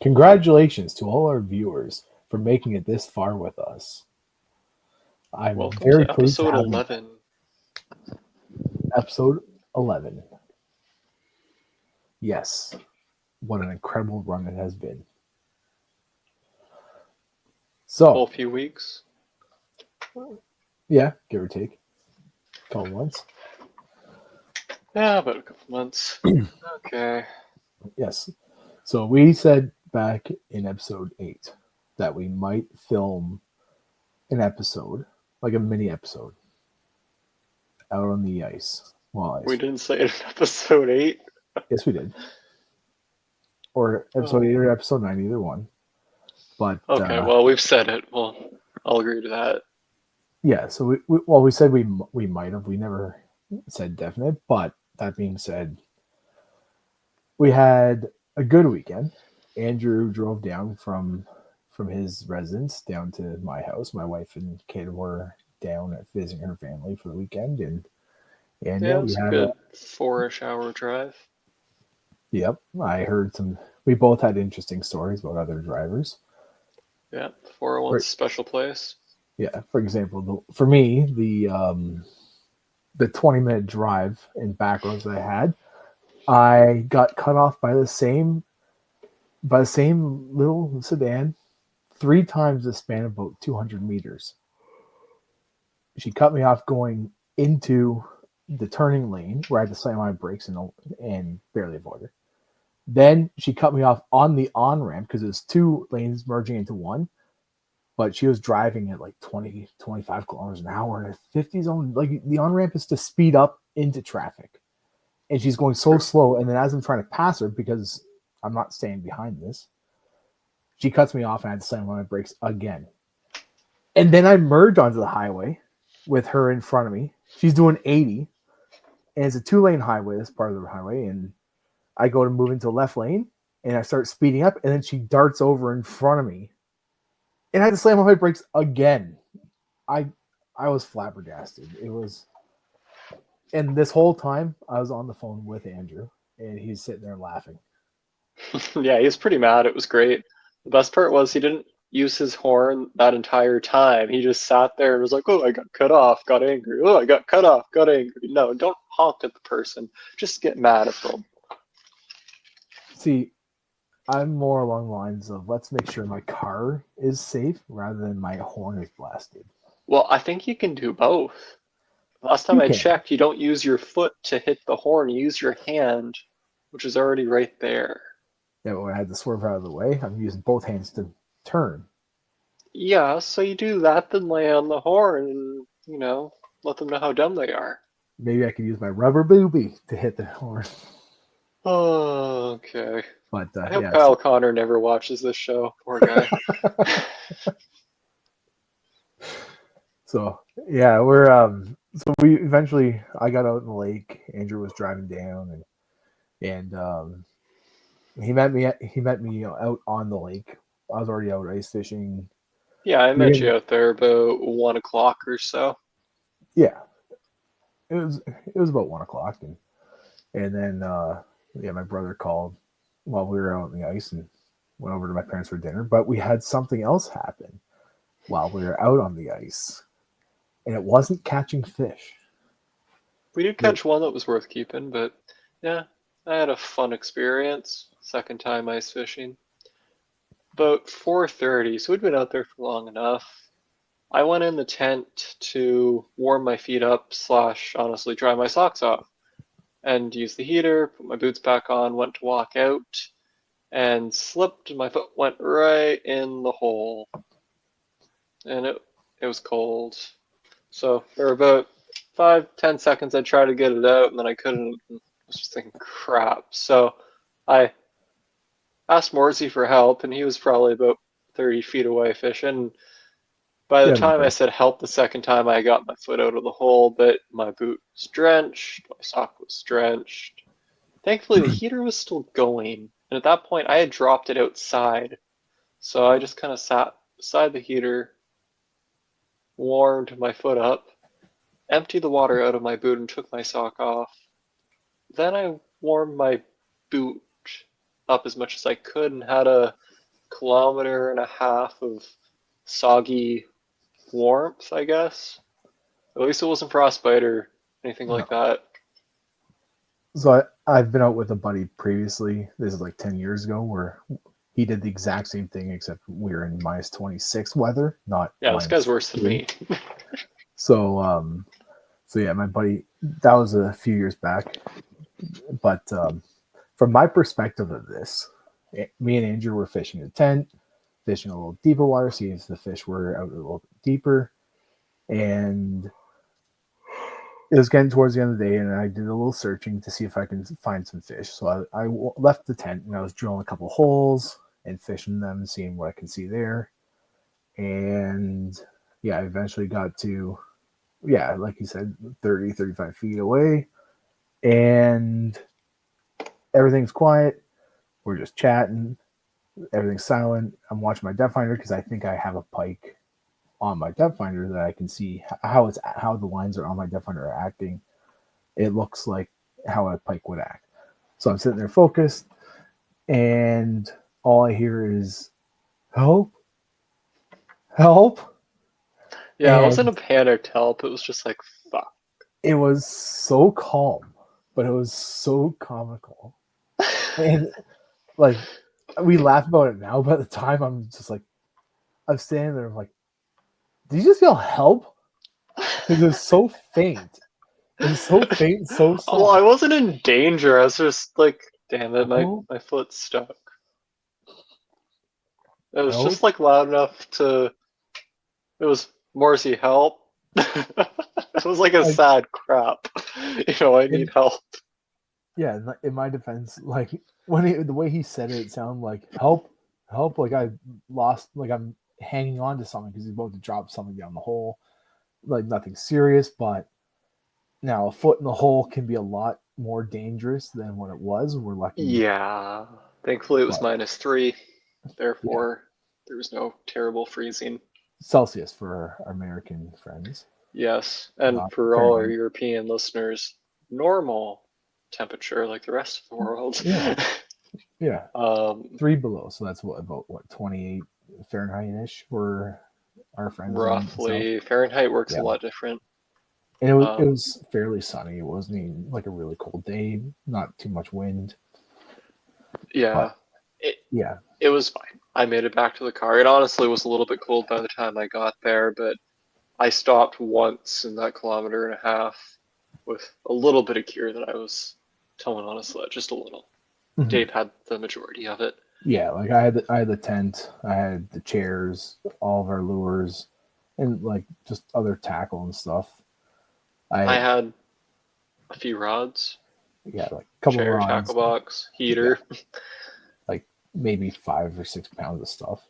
Congratulations to all our viewers for making it this far with us. I'm Welcome very to pleased to episode have you. 11. Episode 11. Yes, what an incredible run it has been. Whole So, few weeks. yeah, give or take. A couple months. Yeah, about a couple months. Okay. Yes. So we said back in episode 8 that we might film an episode, like a mini episode, out on the ice. Well, We ice. didn't say it in episode 8. Yes, we did. Or episode 8 or episode 9, either one. But Okay, well, we've said it. Well, I'll agree to that. yeah, so we said we might have. We never said definite. But that being said, we had a good weekend. Andrew drove down from his residence down to my house. My wife and kid were down at visiting her family for the weekend, and Yeah, yeah, it we was a had good 4-ish hour drive. yep. I heard some. We both had interesting stories about other drivers. Yeah, 401's special place. Yeah, for example, for me, the 20-minute drive in back roads that I had, I got cut off by the same little sedan 3 times the span of about 200 meters. She cut me off going into the turning lane where I had to slam my brakes and barely avoid her. Then she cut me off on the on ramp because it was 2 lanes merging into one. But she was driving at like 20, 25 kilometers an hour in a 50 zone. Like the on ramp is to speed up into traffic. And she's going so slow. And then as I'm trying to pass her, because I'm not staying behind this, she cuts me off and I had to slam on my brakes again. And then I merge onto the highway with her in front of me. She's doing 80. And it's a 2-lane highway, this part of the highway. And I go to move into the left lane and I start speeding up. And then she darts over in front of me. And I had to slam on my brakes again. I was flabbergasted. It was, and this whole time I was on the phone with Andrew, and he's sitting there laughing. Yeah, he was pretty mad. It was great. The best part was he didn't use his horn that entire time. He just sat there and was like, "Oh, I got cut off, got angry. Oh, I got cut off, got angry." No, don't honk at the person. Just get mad at them. See, I'm more along the lines of let's make sure my car is safe rather than my horn is blasted. Well, I think you can do both. Last time You I can. checked, you don't use your foot to hit the horn, you use your hand, which is already right there. Yeah, when I had to swerve out of the way, I'm using both hands to turn. Yeah, so you do that, then lay on the horn and, let them know how dumb they are. Maybe I could use my rubber booby to hit the horn. Oh, okay. But I hope yeah, Kyle Connor never watches this show. Poor guy. So yeah, we're so we eventually I got out in the lake. Andrew was driving down and he met me out on the lake. I was already out ice fishing. Yeah, I met you out there about 1 o'clock or so. Yeah. It was about 1 o'clock and then yeah, my brother called while we were out on the ice and went over to my parents for dinner. But we had something else happen while we were out on the ice. And it wasn't catching fish. We did catch one that was worth keeping, but yeah, I had a fun experience. Second time ice fishing. About 4:30, so we'd been out there for long enough. I went in the tent to warm my feet up / honestly dry my socks off and use the heater, put my boots back on, went to walk out and slipped and my foot went right in the hole. And it was cold. So for about 5-10 seconds I tried to get it out and then I couldn't. I was just thinking crap. So I asked Morsey for help and he was probably about 30 feet away fishing. By the time I said help the second time, I got my foot out of the hole, but my boot was drenched, my sock was drenched. Thankfully, the heater was still going, and at that point, I had dropped it outside. So I just kind of sat beside the heater, warmed my foot up, emptied the water out of my boot, and took my sock off. Then I warmed my boot up as much as I could and had a kilometer and a half of soggy warmth, I guess. At least it wasn't frostbite or anything like No. that. So I've been out with a buddy previously. This is like 10 years ago, where he did the exact same thing, except we were in minus 26 weather, not Yeah, this guy's minus worse than 3. me. So, so yeah, my buddy, that was a few years back. But from my perspective of this, me and Andrew were fishing a tent, fishing a little deeper water, seeing if the fish were out a little deeper. And it was getting towards the end of the day, and I did a little searching to see if I can find some fish. So I left the tent, and I was drilling a couple holes and fishing them, seeing what I can see there. And yeah, I eventually got to, yeah, like you said, 30, 35 feet away. And everything's quiet. We're just chatting. Everything's silent. I'm watching my depth finder because I think I have a pike on my depth finder that I can see how the lines are on my depth finder are acting. It looks like how a pike would act. So I'm sitting there focused, and all I hear is help, help. Yeah, it wasn't And a panicked help. It was just like, fuck. it was so calm, but it was so comical. And like, we laugh about it now, but at the time I'm just like, I'm standing there, I'm like, did you just yell help? Because it was so faint. It was so faint, so Well, I soft. wasn't in danger. I was just like, damn it, Help, my foot's stuck. It was help. just like loud enough to. It was Morrissey help. It was like a Like, sad crap. I need in, help. yeah, in my defense, like the way he said it, it sounded like help, help. Like I lost, like I'm hanging on to something because he's about to drop something down the hole. Like nothing serious, but now a foot in the hole can be a lot more dangerous than what it was. We're lucky, Yeah. Thankfully, it was but -3. yeah, Therefore, there was no terrible freezing. Celsius for our American friends, Yes, and not for all our Fahrenheit. European listeners, normal temperature like the rest of the world. Yeah, yeah, um, 3 below. So that's what 28 Fahrenheit ish for our friends in the south. roughly Fahrenheit works a Yeah, lot different. and it Um, was fairly sunny. It wasn't even like a really cold day. Not too much wind, yeah, but it yeah, it was fine. I made it back to the car. It honestly was a little bit cold by the time I got there, but I stopped once in that kilometer and a half with a little bit of gear that I was towing on a sled, just a little. mhm. Dave had the majority of it. Yeah. Like I had the tent, I had the chairs, all of our lures, and like just other tackle and stuff. I I had a few rods, Yeah, like a couple of chair, tackle rods. box, Yeah, heater. like maybe 5 or 6 pounds of stuff.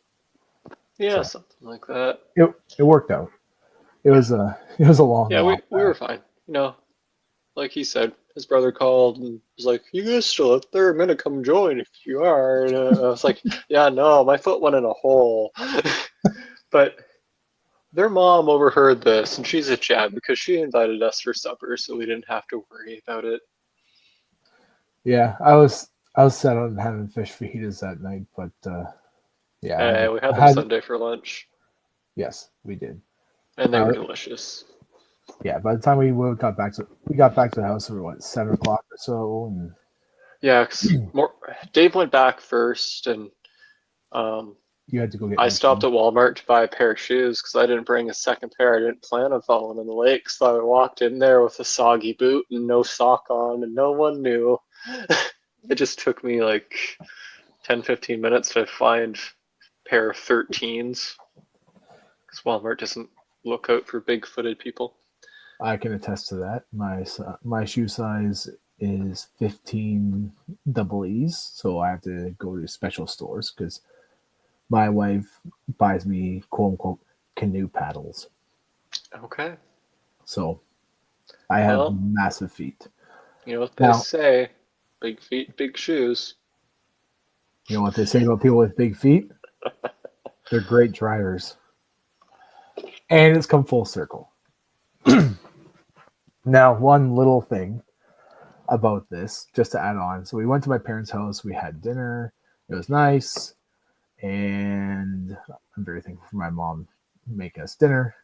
Yeah, So something like that. it worked out. Yeah, It was a long yeah, walk we were back. fine. Like he said, his brother called and was like, "You guys still out there? I'm gonna come join if you are." And I was like, "Yeah, no, my foot went in a hole." But their mom overheard this, and she's a gem because she invited us for supper, so we didn't have to worry about it. Yeah, I was set on having fish fajitas that night, but yeah, We had I them had Sunday for lunch, yes, we did. and they were Uh, delicious. yeah, by the time we got back to the house at what 7 o'clock or so, and Yeah, 'cause Dave went back first, and um, you had to go get I new stopped shoes. at Walmart to buy a pair of shoes because I didn't bring a second pair. I didn't plan on falling in the lake, so I walked in there with a soggy boot and no sock on, and no one knew. It just took me like 10, 15 minutes to find a pair of 13s because Walmart doesn't look out for big-footed people. I can attest to that. My shoe size is 15 double E's, so I have to go to special stores because my wife buys me quote unquote canoe paddles. Okay. So I have Well, massive feet. you know what they Now, say: big feet, big shoes. you know what they say about people with big feet? They're great drivers. And it's come full circle. Now, one little thing about this, just to add on. So we went to my parents' house, we had dinner, it was nice. And I'm very thankful for my mom making us dinner.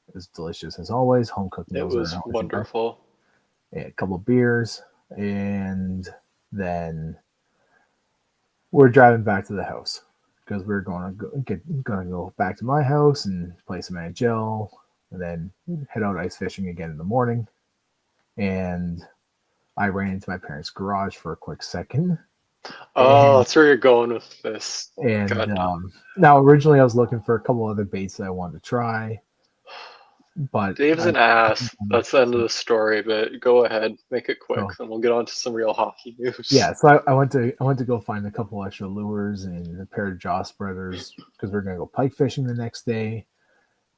It was delicious as always. Home cooked It meals are was always the best. wonderful. A couple of beers, and then we're driving back to the house because we're gonna go back to my house and play some NHL, and then head out ice fishing again in the morning. And I ran into my parents' garage for a quick second, Oh, and that's where you're going with this. and God, no. now originally I was looking for a couple other baits that I wanted to try, but Dave's I an ass. That's the end of the story, but go ahead, make it quick, so and we'll get on to some real hockey yeah, news. so I went to go find a couple extra lures and a pair of jaw spreaders because we're gonna go pike fishing the next day.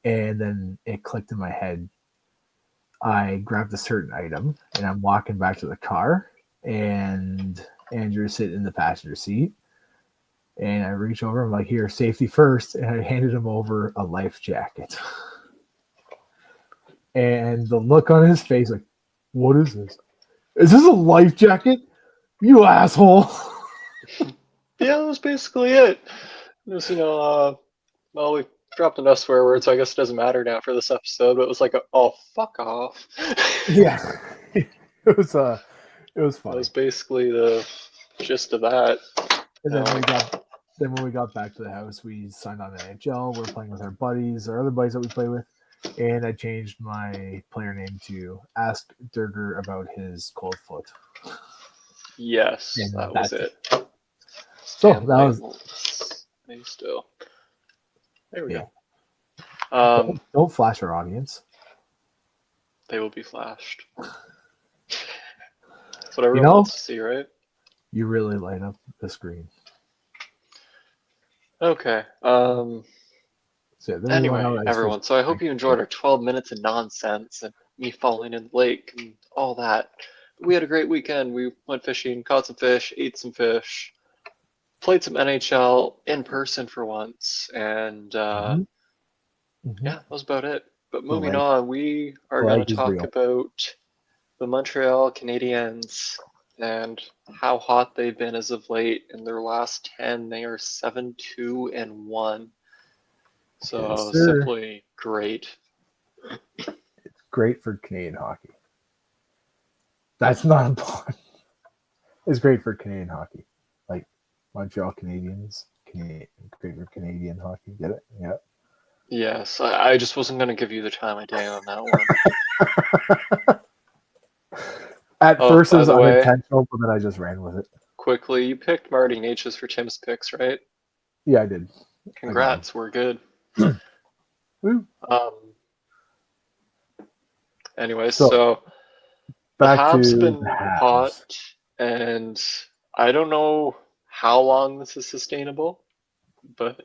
And then it clicked in my head. I grabbed a certain item and I'm walking back to the car, and Andrew's sitting in the passenger seat. And I reach over, I'm like, here, safety first. And I handed him over a life jacket. And the look on his face, like, what is this? Is this a life jacket? You asshole. Yeah, that was basically it. It was, well, we dropped enough swear words, so I guess it doesn't matter now for this episode, but it was like, oh, fuck off. Yeah. It was it was That was funny. basically the gist of that. And You know, then when we got back to the house, we signed on NHL. We're playing with our buddies, our other buddies that we play with, and I changed my player name to Ask Durger about his cold foot. yes, And that was that's it. it. So Stan that was labels. They still. There we yeah. go. Don't flash our audience. They will be flashed. That's what You everyone know, wants to see, right? you really light up the screen. Okay. So then we went Anyway, out ice fishing. everyone, so I hope you enjoyed our 12 minutes of nonsense and me falling in the lake and all that. But we had a great weekend. We went fishing, caught some fish, ate some fish, played some NHL in person for once, and Mm-hmm. Mm-hmm. yeah, that was about it. But The moving leg, on, we are the going leg to is talk real. about the Montreal Canadiens and how hot they've been as of late. In their last 10, they are 7-2-1. So Yes, sir. simply great. Great for Canadian hockey. That's not a pun. It's great for Canadian hockey. Like Montreal Canadiens, great for Canadian hockey. Get it? Yeah. Yes, I just wasn't going to give you the time of day on that one. At Oh, first it by was the way, unintentional, but then I just ran with it. quickly, you picked Marty Natchez for Tim's picks, right? Yeah, I did. I got Congrats, we're good. him. Woo. Um, anyways, So so the back to Habs have the been hot, Habs. and I don't know how long this is sustainable, but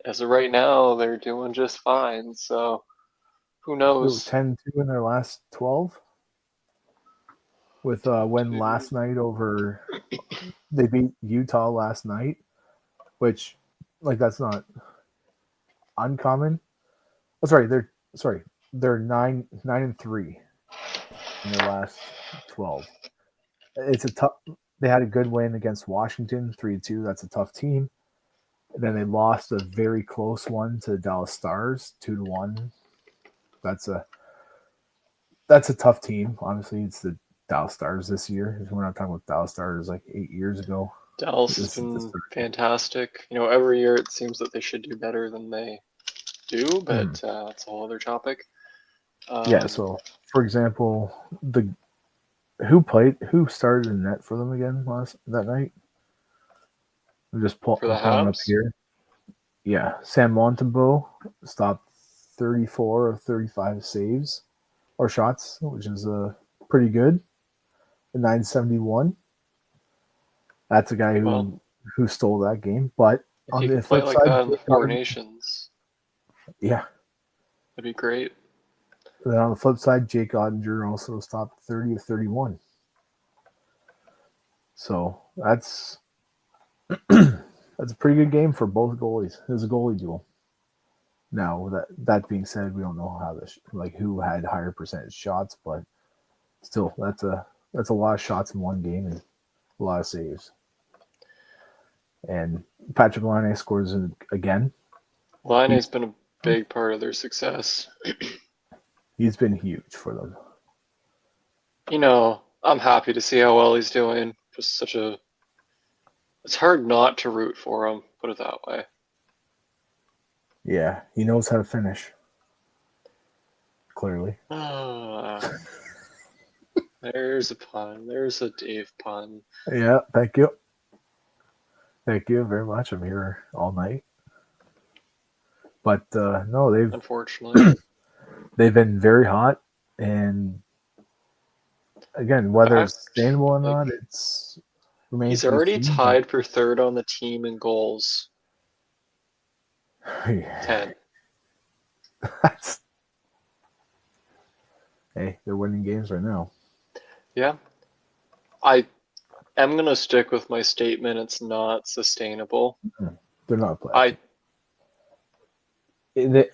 as of right now, they're doing just fine. So who Ooh, knows? 10-2 in their last 12 with win last night over they beat Utah last night, which like that's not uncommon. Oh, they're 9-3 in their last 12. It's a tough. They had a good win against Washington, 3-2. That's a tough team. And then they lost a very close one to the Dallas Stars, 2-1. That's a tough team. Honestly, it's the Dallas Stars this year. We're not talking about Dallas Stars like 8 years ago. Dallas has This is the been start. fantastic. Every year it seems that they should do better than they do, but Mm. that's a whole other topic. Yeah. So, for example, the who started in net for them again that night? I'm just For the pulling up Habs, here. Yeah, Sam Montembeau stopped 34 of 35 saves or shots, which is pretty good. A 971. That's a guy well, who stole that game. But if on he the could play flip like side, that in the Four Nations, yeah. that'd be great. Then on the flip side, Jake Ottinger also stopped 30 of 31. So that's that's a pretty good game for both goalies. It was a goalie duel. Now that being said, we don't know how who had higher percentage shots, but still, that's a lot of shots in one game and a lot of saves. And Patrick Laine scores again. Laine's been a big part of their success. He's been huge for them. I'm happy to see how well he's doing. Just it's hard not to root for him, put it that way. Yeah, he knows how to finish. Clearly. There's a pun. There's a Dave pun. Yeah, thank you. Thank you very much. I'm here all night. But no, unfortunately they've been very hot, and again, whether it's sustainable or not, it's remains. He's already tied for third on the team in goals. 10. Hey, they're winning games right now. Yeah. I am going to stick with my statement. It's not sustainable. They're not playing.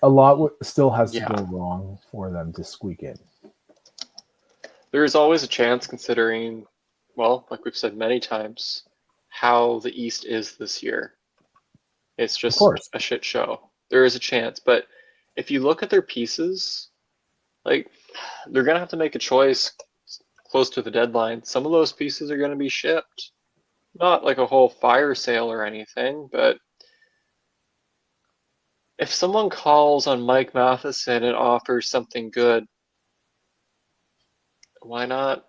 A lot still has to go wrong for them to squeak in. There's always a chance considering, well, like we've said many times, how the East is this year. It's just a shit show. There is a chance. But if you look at their pieces, like, they're going to have to make a choice close to the deadline. Some of those pieces are going to be shipped. Not like a whole fire sale or anything, but if someone calls on Mike Matheson and offers something good, why not?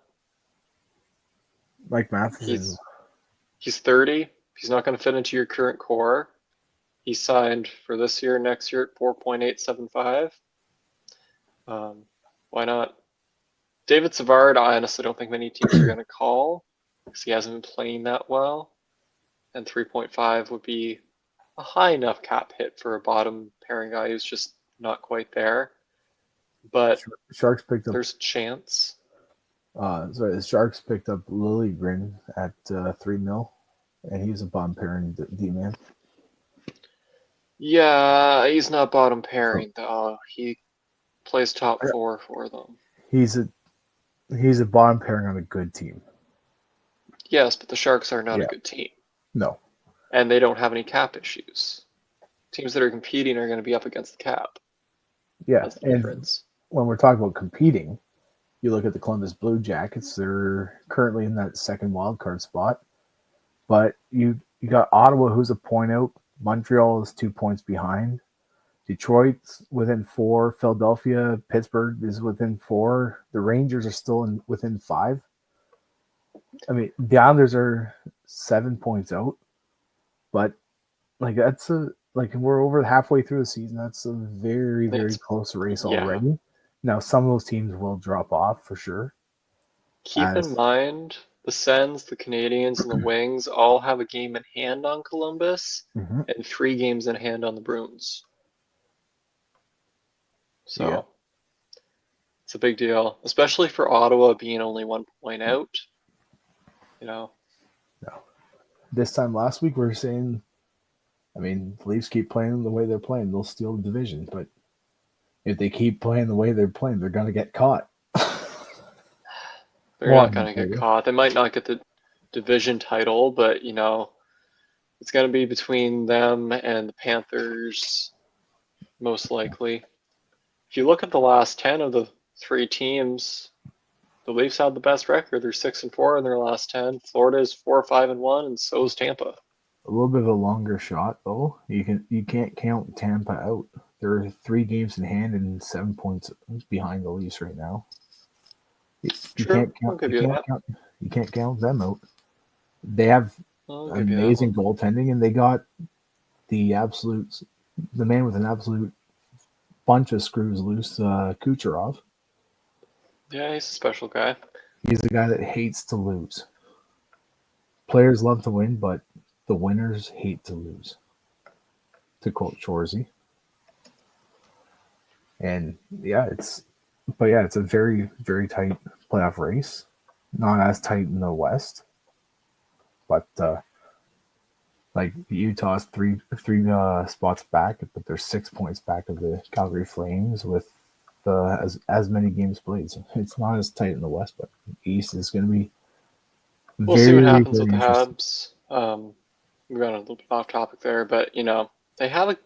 Mike Matheson. He's 30. He's not going to fit into your current core. He's signed for this year, next year at 4.875. Why not? David Savard, I honestly don't think many teams are going to call because he hasn't been playing that well. And 3.5 would be a high enough cap hit for a bottom pairing guy who's just not quite there. But Sharks picked up. There's a chance. The Sharks picked up Liljegren at $3 million, and he's a bottom pairing D-man. Yeah, he's not bottom pairing though. He plays top 4 for them. He's a bottom pairing on a good team. Yes, but the Sharks are not a good team. No. And they don't have any cap issues. Teams that are competing are going to be up against the cap. Yeah, that's the difference. When we're talking about competing, you look at the Columbus Blue Jackets. They're currently in that second wild card spot, but you got Ottawa, who's a point out. Montreal is 2 points behind. Detroit's within 4. Philadelphia, Pittsburgh is within 4. The Rangers are still within 5. I mean, the Islanders are 7 points out, but we're over halfway through the season. That's a very, very close race already. Now, some of those teams will drop off for sure. Keep in mind, the Sens, the Canadiens, and the Wings all have a game in hand on Columbus and 3 games in hand on the Bruins. So it's a big deal, especially for Ottawa being only 1 point out. No. This time last week, we were saying, I mean, the Leafs keep playing the way they're playing, they'll steal the division. But if they keep playing the way they're playing, they're going to get caught. They're not going to get caught. They might not get the division title, but, it's going to be between them and the Panthers, most likely. If you look at the last 10 of the 3 teams, the Leafs have the best record. They're 6-4 in their last 10. Florida is 4-5-1, and so is Tampa. A little bit of a longer shot, though. You can't count Tampa out. There are 3 games in hand and 7 points behind the Leafs right now. You can't count them out. They have amazing goaltending, and they got the man with an absolute bunch of screws loose, Kucherov. Yeah, he's a special guy. He's the guy that hates to lose. Players love to win, but the winners hate to lose, to quote Shorzy. And it's a very, very tight playoff race. Not as tight in the West, but Utah's three spots back, but they're 6 points back of the Calgary Flames with as many games played. So it's not as tight in the West, but the East is going to be we'll see what happens with the Habs. we got a little bit off topic there, but they have a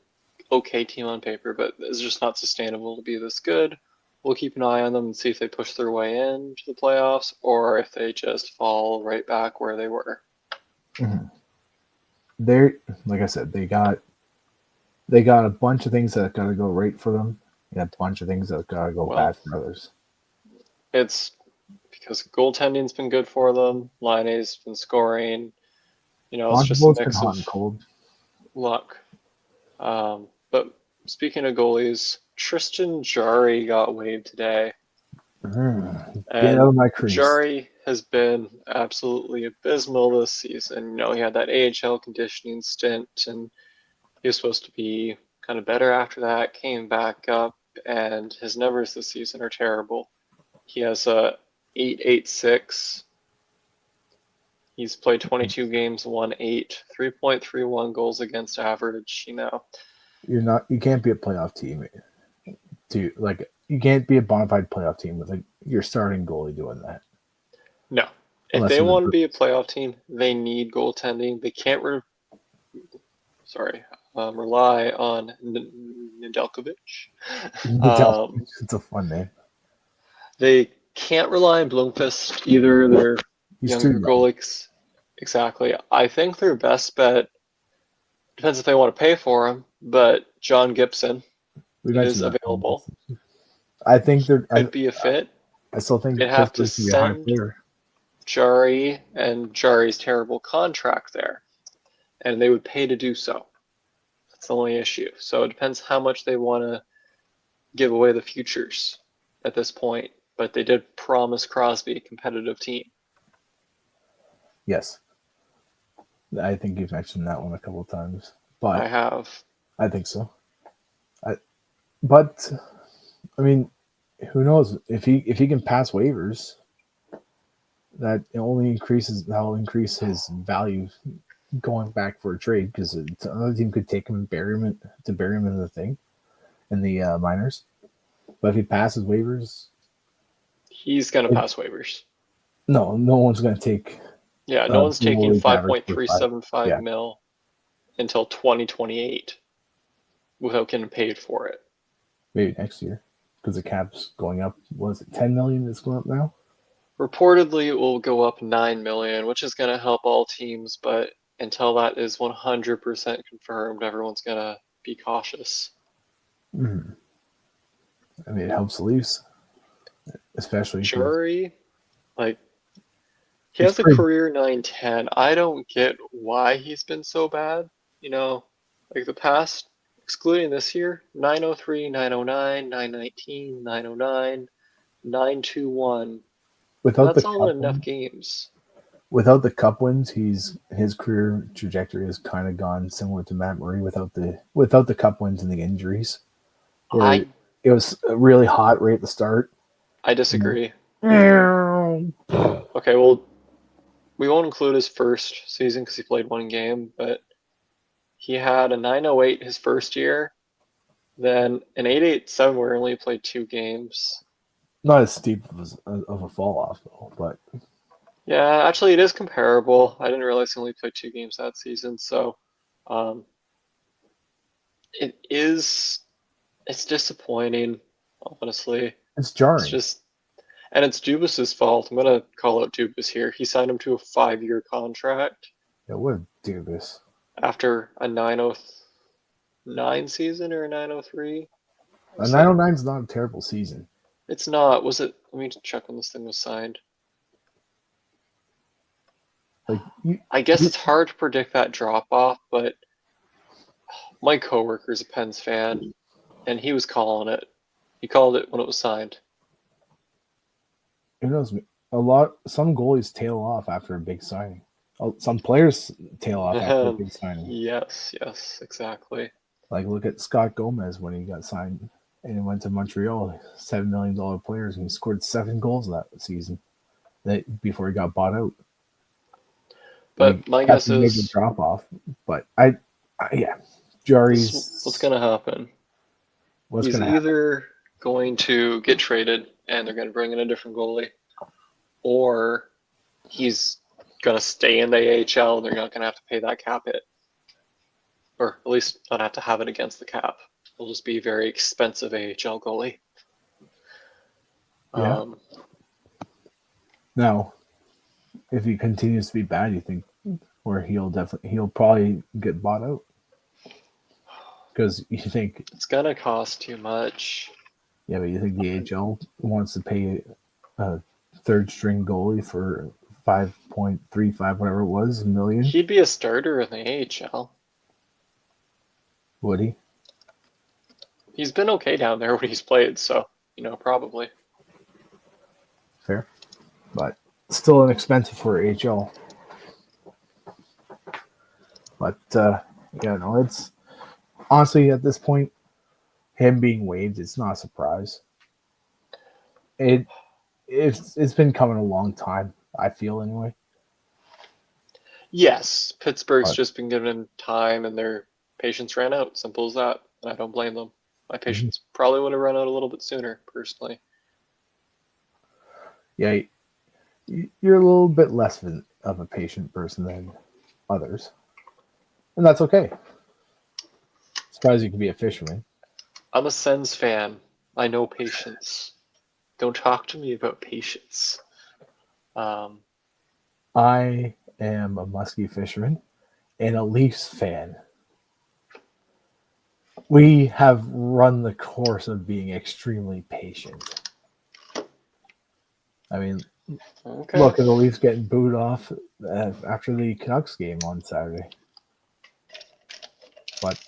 okay team on paper, but it's just not sustainable to be this good. We'll keep an eye on them and see if they push their way into the playoffs or if they just fall right back where they were. Mm-hmm. They're, like I said, they got a bunch of things that got to go right for them, and a bunch of things that got to go bad for others. It's because goaltending's been good for them. Laine's been scoring. It's just a mix of luck. But speaking of goalies, Tristan Jarry got waived today. Get out of my crease. Jarry has been absolutely abysmal this season. He had that AHL conditioning stint, and he was supposed to be kind of better after that, came back up, and his numbers this season are terrible. He has a 8.86. He's played 22 games, won 8, 3.31 goals against average. You can't be a playoff team. You can't be a bona fide playoff team with your starting goalie doing that. No. If they want to be a playoff team, they need goaltending. They can't rely on Nedeljkovic. It's a fun name. They can't rely on Blomqvist either. They're younger goalies. Exactly. I think their best bet depends if they want to pay for him, but John Gibson is available. I think there could be a fit. I still think they'd have to send Jarry and Jarry's terrible contract there, and they would pay to do so. That's the only issue. So it depends how much they want to give away the futures at this point. But they did promise Crosby a competitive team. Yes. I think you've mentioned that one a couple of times. But I have. I think so. But I mean, who knows if he can pass waivers? That only that'll increase his value going back for a trade because another team could take him and bury him in the thing in the minors. But if he passes waivers, he's gonna pass waivers. No one's gonna take. Yeah, no one's taking 5.375 mil until 2028 without getting paid for it. Maybe next year, because the cap's going up. Was it 10 million that's going up now? Reportedly, it will go up 9 million, which is going to help all teams. But until that is 100% confirmed, everyone's going to be cautious. Mm. I mean, it helps the Leafs, especially Jarry. He has a career 910. I don't get why he's been so bad. The past, excluding this year, 903, 909, 919, 909, 921. That's all enough games. Without the cup wins, his career trajectory has kind of gone similar to Matt Murray without the cup wins and the injuries. It was really hot right at the start. I disagree. Okay, well, we won't include his first season because he played one game, but he had a 908 his first year, then an 887 where he only played 2 games. Not as steep of a fall off though, but yeah, actually it is comparable. I didn't realize he only played 2 games that season, so it's disappointing, honestly. It's jarring. And it's Dubas's fault. I'm gonna call out Dubas here. He signed him to a 5-year contract. Yeah, what Dubas? After a 909 season or a 903? A 909 is not a terrible season. It's not. Was it? Let me check when this thing was signed. I guess it's hard to predict that drop off, but my coworker's a Pens fan, and he was calling it. He called it when it was signed. Who knows? Some goalies tail off after a big signing. Some players tail off after a big signing. Yes, exactly. Look at Scott Gomez when he got signed and he went to Montreal, $7 million players, and he scored 7 goals that season. Before he got bought out. But my guess is drop off. But Jarry's. What's going to happen? He's either going to get traded and they're going to bring in a different goalie, or he's going to stay in the AHL and they're not going to have to pay that cap hit. or at least not have to have it against the cap. He'll just be a very expensive AHL goalie. Yeah. Now, if he continues to be bad, you think where he'll probably get bought out? Because you think it's gonna cost too much. Yeah, but you think the AHL wants to pay a third string goalie for 5.35, whatever it was, million? He'd be a starter in the AHL. Would he? He's been okay down there when he's played, so probably. Fair, but still inexpensive for AHL. But it's honestly at this point, him being waived, it's not a surprise. It's been coming a long time. I feel anyway. Yes, Pittsburgh's just been given him time, and their patience ran out. Simple as that. And I don't blame them. My patience probably would have run out a little bit sooner, personally. Yeah, you're a little bit less of a patient person than others, and that's okay. Surprised you can be a fisherman. I'm a Sens fan. I know patience. Don't talk to me about patience. I am a muskie fisherman and a Leafs fan. We have run the course of being extremely patient. I mean, Look at the Leafs getting booed off after the Canucks game on Saturday. But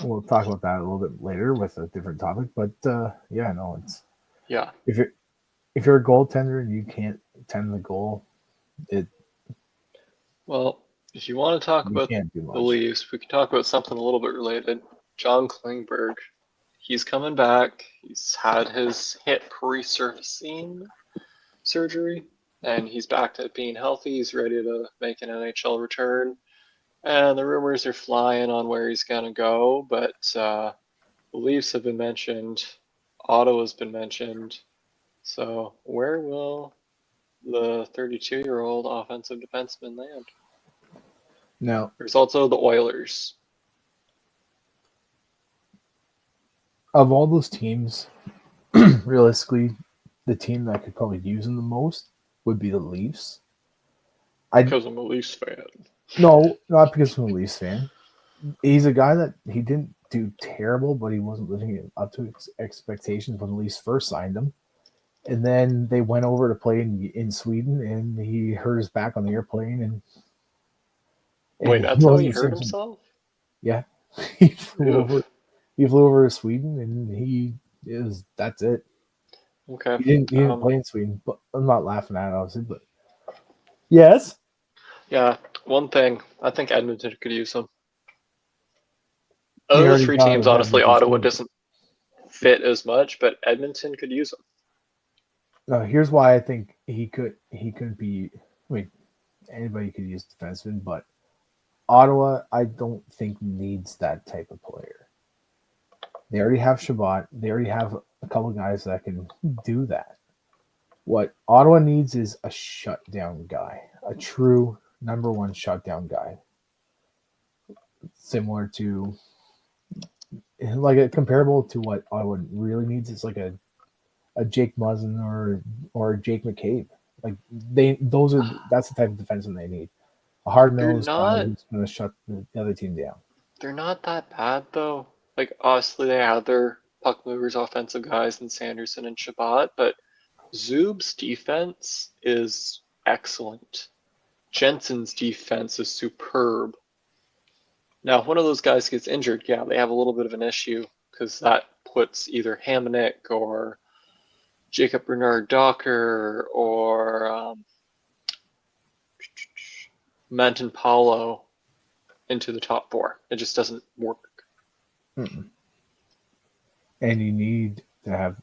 we'll talk about that a little bit later with a different topic. But it's if you're a goaltender and you can't tend the goal, well, if you want to talk about the Leafs, we can talk about something a little bit related. John Klingberg, he's coming back. He's had his hip resurfacing surgery, and he's back to being healthy. He's ready to make an NHL return. And the rumors are flying on where he's going to go, but the Leafs have been mentioned. Ottawa's been mentioned. So where will the 32-year-old offensive defenseman land? Now, there's also the Oilers. Of all those teams, realistically, the team that could probably use him the most would be the Leafs. Because I'm a Leafs fan. No, not because I'm a Leafs fan. He's a guy that he didn't do terrible, but he wasn't living up to expectations when the Leafs first signed him. And then they went over to play in Sweden, and he hurt his back on the airplane. And wait, that's how he hurt himself? Yeah, he flew over to Sweden, and that's it. Okay. He didn't play in Sweden, but I'm not laughing at it, obviously. But yes. Yeah, one thing I think Edmonton could use him. Of the three teams, honestly, Ottawa doesn't fit as much, but Edmonton could use him. No, here's why I think he couldn't be. I mean, anybody could use defenseman, but Ottawa, I don't think needs that type of player. They already have Shabbat. They already have a couple guys that can do that. What Ottawa needs is a shutdown guy, a true number one shutdown guy, similar to comparable to what Ottawa really needs is like a Jake Muzzin or Jake McCabe. That's the type of defenseman they need. A hard-nosed guy who's going to shut the other team down. They're not that bad, though. Like, obviously, they have their puck movers, offensive guys in Sanderson and Shabbat, but Zub's defense is excellent. Jensen's defense is superb. Now, if one of those guys gets injured, yeah, they have a little bit of an issue because that puts either Hamonic or Jacob Bernard Docker or Manton Paulo into the top four. It just doesn't work. Mm-mm. And you need to have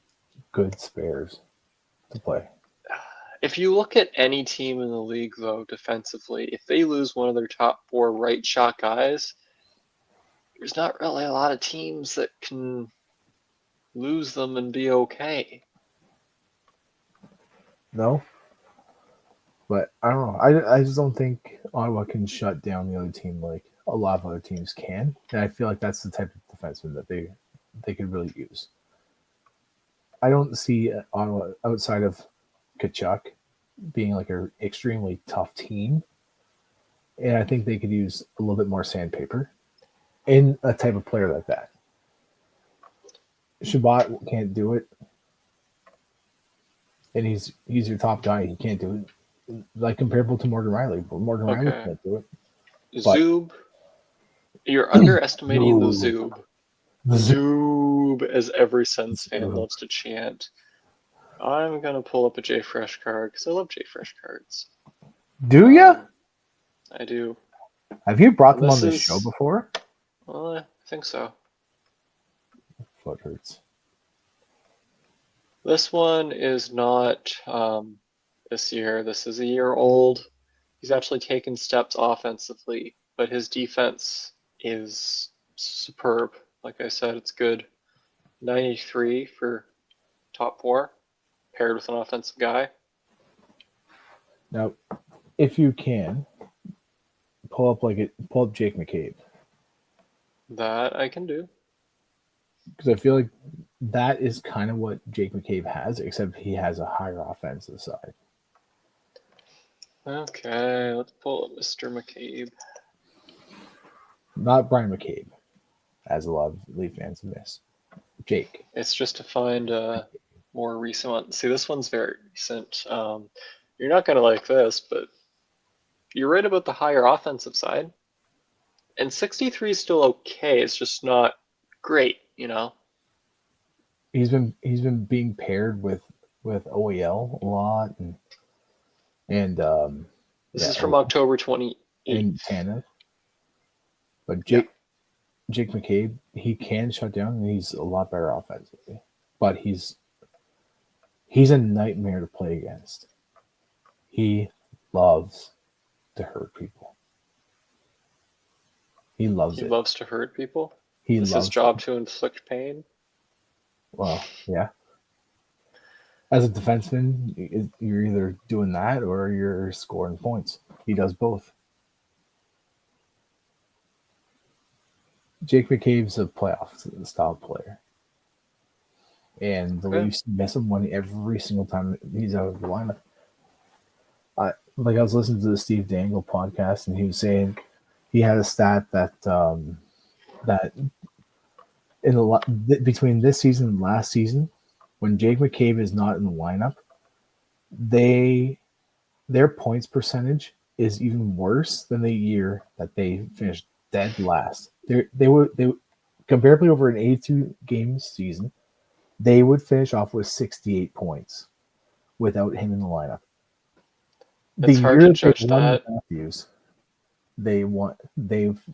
good spares to play. If you look at any team in the league, though, defensively, if they lose one of their top four right shot guys, there's not really a lot of teams that can lose them and be okay. No, but I don't know. I just don't think Ottawa can shut down the other team like a lot of other teams can, and I feel like that's the type of defenseman that they could really use. I don't see Ottawa outside of Kachuk being like an extremely tough team, and I think they could use a little bit more sandpaper in a type of player like that. Shabbat can't do it, and he's your top guy. He can't do it, like comparable to Morgan Riley. But Morgan Riley Okay. can't do it. But Zoob. You're underestimating the Zoob. Zoob. Zoob, as every Sens fan Zoob. loves to chant. I'm gonna pull up a JFresh card because I love JFresh cards. Do ya? I do. Have you brought And them on this this show is, before? well, I think so. Foot hurts. This one is not this year. This is a year old. He's actually taken steps offensively, but his defense is superb. Like I said, it's good. 93 for top 4, paired with an offensive guy. Now, if you can, pull up Jake McCabe. That I can do. Because I feel like that is kind of what Jake McCabe has, except he has a higher offensive side. Okay, let's pull up Mr. McCabe. Not Brian McCabe, as a lot of Leaf fans miss. Jake. It's just to find a more recent one. See, this one's very recent. You're not going to like this, but you're right about the higher offensive side. And 63 is still okay. It's just not great, you know? He's been being paired with OEL a lot and This is from October 28th. and Tanev. But Jake McCabe, he can shut down and he's a lot better offensively. But he's a nightmare to play against. He loves to hurt people. He loves it. He loves to hurt people. He It's loves his job to inflict pain. Well, yeah. As a defenseman, you're either doing that or you're scoring points. He does both. Jake McCabe's a playoff style player. And the Leafs miss him every single time he's out of the lineup. I was listening to the Steve Dangle podcast, and he was saying he had a stat that that in between this season and last season, when Jake McCabe is not in the lineup, their points percentage is even worse than the year that they finished dead last. They comparably over an 82 game season, they would finish off with 68 points without him in the lineup. It's hard to judge that. Matthews, they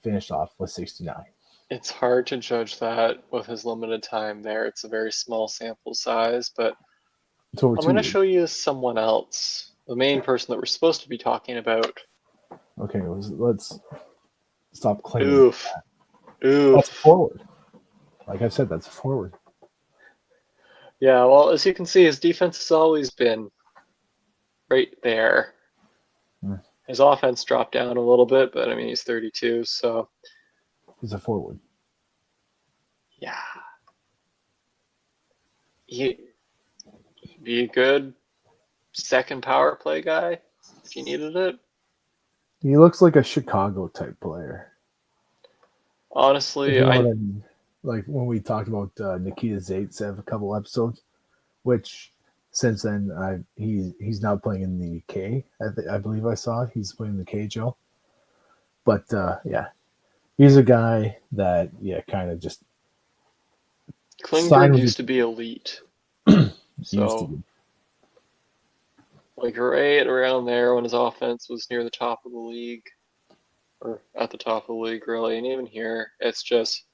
finished off with 69. It's hard to judge that with his limited time there. It's a very small sample size, but I'm going to show you someone else, the main person that we're supposed to be talking about. Okay, let's stop claiming. Oof. That's a forward. Like I said, that's a forward. Yeah, well, as you can see, his defense has always been right there. His offense dropped down a little bit, but I mean, he's 32, so. He's a forward. Yeah. He'd be a good second power play guy if you needed it. He looks like a Chicago type player. Honestly, you know what I mean? Like when we talked about Nikita Zaitsev a couple episodes, which since then he's now playing in the K. I believe I saw he's playing in the KHL. But yeah, he's a guy that kind of just. Klingberg used to be elite. So, like right around there when his offense was near the top of the league, or at the top of the league, really, and even here, it's just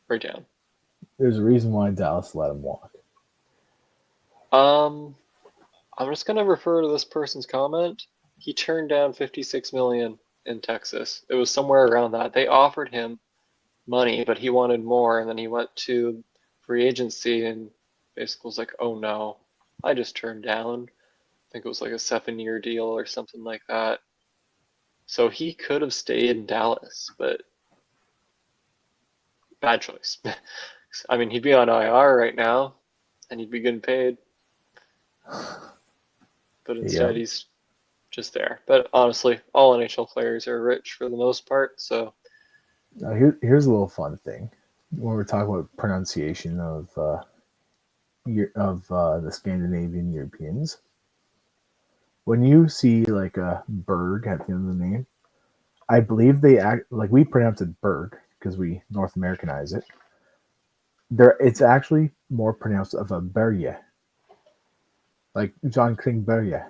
right down. There's a reason why Dallas let him walk. I'm just gonna refer to this person's comment. He turned down $56 million in Texas. It was somewhere around that. They offered him money, but he wanted more, and then he went to free agency and basically was like, oh no, I just turned down. I think it was like a 7-year deal or something like that. So he could have stayed in Dallas, but bad choice. I mean, he'd be on IR right now, and he'd be getting paid. But instead, he's just there. But honestly, all NHL players are rich for the most part. So here's a little fun thing when we're talking about pronunciation of the Scandinavian Europeans. When you see like a Berg at the end of the name, I believe they act like we pronounce it Berg because we North Americanize it. It's actually more pronounced of a Berge, like John Klingberg.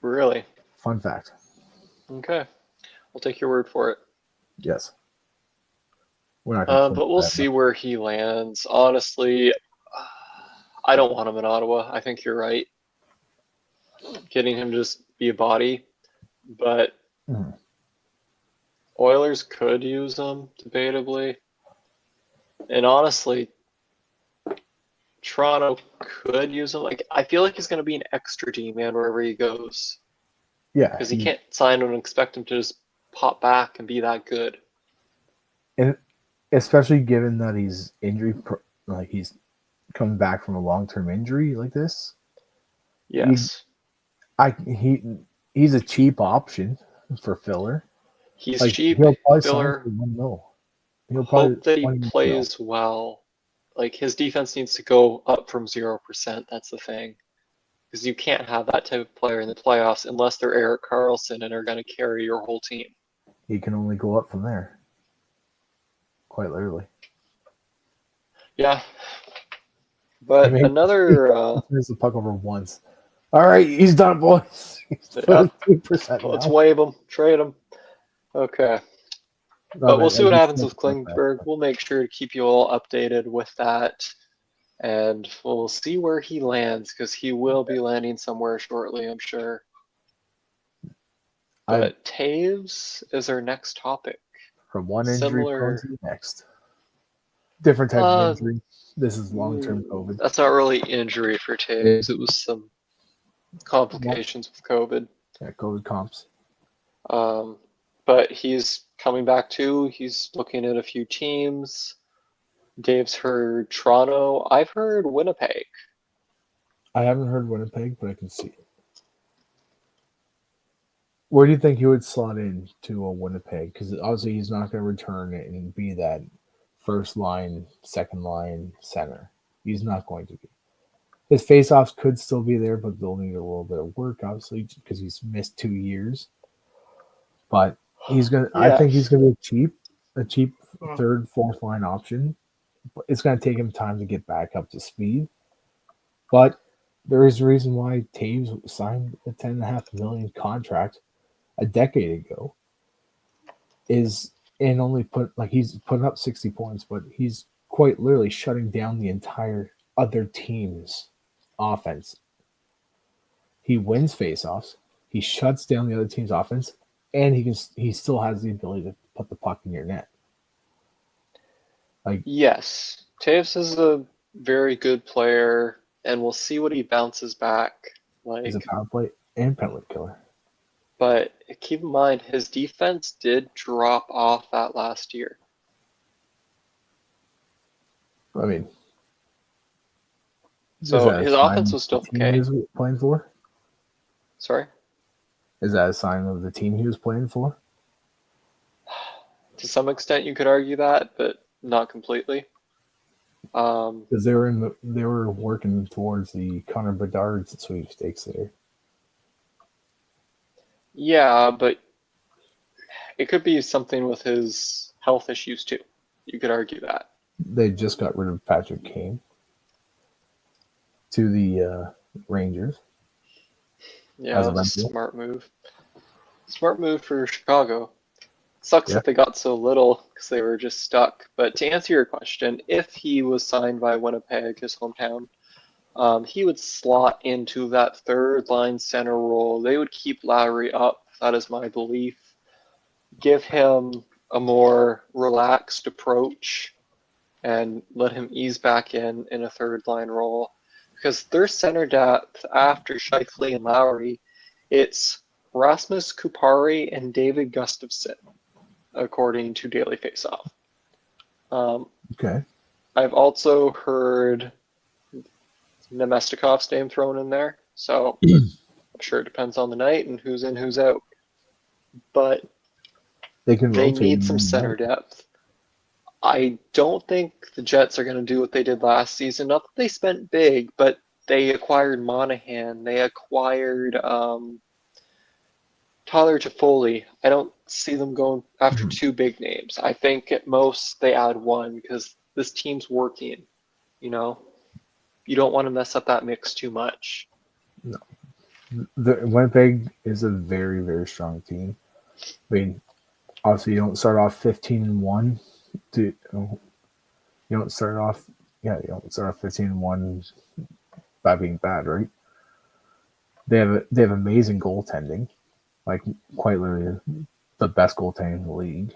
really, Fun fact. okay, I'll take your word for it. Yes, we're not going to. But we'll see where he lands. Honestly, I don't want him in Ottawa. I think you're right. Getting him to just be a body, but Oilers could use him debatably. And honestly, Toronto could use him. Like, I feel like he's going to be an extra D man wherever he goes. Yeah, because he can't sign him and expect him to just pop back and be that good. And especially given that he's like he's coming back from a long-term injury like this. Yes, he's a cheap option for filler. he's Like cheap. he'll probably sign Filler. for 1 mil. He'll probably Hope that he 1 mil. plays well. Like, his defense needs to go up from 0%. That's the thing. Because you can't have that type of player in the playoffs unless they're Erik Karlsson and are going to carry your whole team. He can only go up from there. Quite literally. Yeah. But another... There's the puck over once. All right, he's done, boys. He's 2% now. Let's waive him. Trade him. Okay. But we'll see what happens with Klingberg. We'll make sure to keep you all updated with that. And we'll see where he lands, because he will be landing somewhere shortly, I'm sure. But Toews is our next topic. From one injury to the next. Different type of injury. This is long-term COVID. That's not really injury for Toews. It was some complications with COVID. Yeah, COVID comps. But he's coming back too. He's looking at a few teams. Dave's heard Toronto. I've heard Winnipeg. I haven't heard Winnipeg, but I can see it. Where do you think he would slot in to a Winnipeg? Because obviously he's not going to return it and be that first line, second line center. He's not going to be. His faceoffs could still be there, but they'll need a little bit of work, obviously, because he's missed 2 years. But he's gonna. Yeah. I think he's gonna be a cheap third, fourth line option. It's gonna take him time to get back up to speed. But there is a reason why Toews signed a $10.5 million contract a decade ago. He's putting up 60 points, but he's quite literally shutting down the entire other team's offense. He wins faceoffs. He shuts down the other team's offense. And he still has the ability to put the puck in your net. Yes, Toews is a very good player, and we'll see what he bounces back. He's a power play and penalty killer. But keep in mind, his defense did drop off that last year. I mean, so his offense was still okay. He was playing for? Sorry? Is that a sign of the team he was playing for? To some extent, you could argue that, but not completely. Because they were working towards the Connor Bedard sweepstakes there. Yeah, but it could be something with his health issues too. You could argue that. They just got rid of Patrick Kane to the Rangers. Yeah, that was a smart move. Smart move for Chicago. Sucks that they got so little because they were just stuck. But to answer your question, if he was signed by Winnipeg, his hometown, he would slot into that third line center role. They would keep Lowry up. That is my belief. Give him a more relaxed approach and let him ease back in a third line role. Because their center depth after Scheifele and Lowry, it's Rasmus Kupari and David Gustafsson, according to Daily Faceoff. Okay. I've also heard Nemestikov's name thrown in there, so I'm sure it depends on the night and who's in, who's out. But They can they rotate. need some center depth. I don't think the Jets are going to do what they did last season. Not that they spent big, but they acquired Monahan. They acquired Tyler Toffoli. I don't see them going after two big names. I think at most they add one because this team's working. You know, you don't want to mess up that mix too much. No. Winnipeg is a very, very strong team. I mean, obviously, you don't start off 15-1. You don't start off 15-1 by being bad, right? They have amazing goaltending, like quite literally the best goaltending in the league.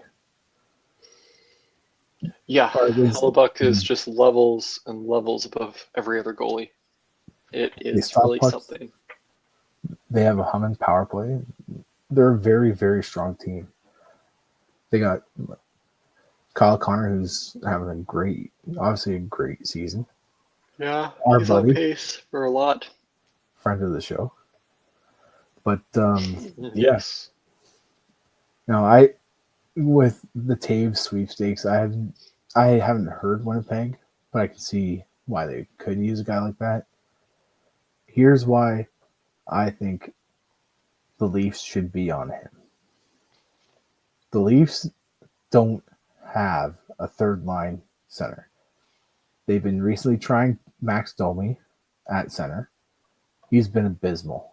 Yeah, Hellebuck is just levels and levels above every other goalie. It is really something. They have a humming power play. They're a very, very strong team. They got Kyle Connor, who's having obviously a great season. Yeah, Our he's buddy, on pace for a lot. Friend of the show. But yes. Now with the Toew sweepstakes, I haven't heard Winnipeg, but I can see why they could use a guy like that. Here's why I think the Leafs should be on him. The Leafs don't have a third line center. They've been recently trying Max Domi at center. He's been abysmal.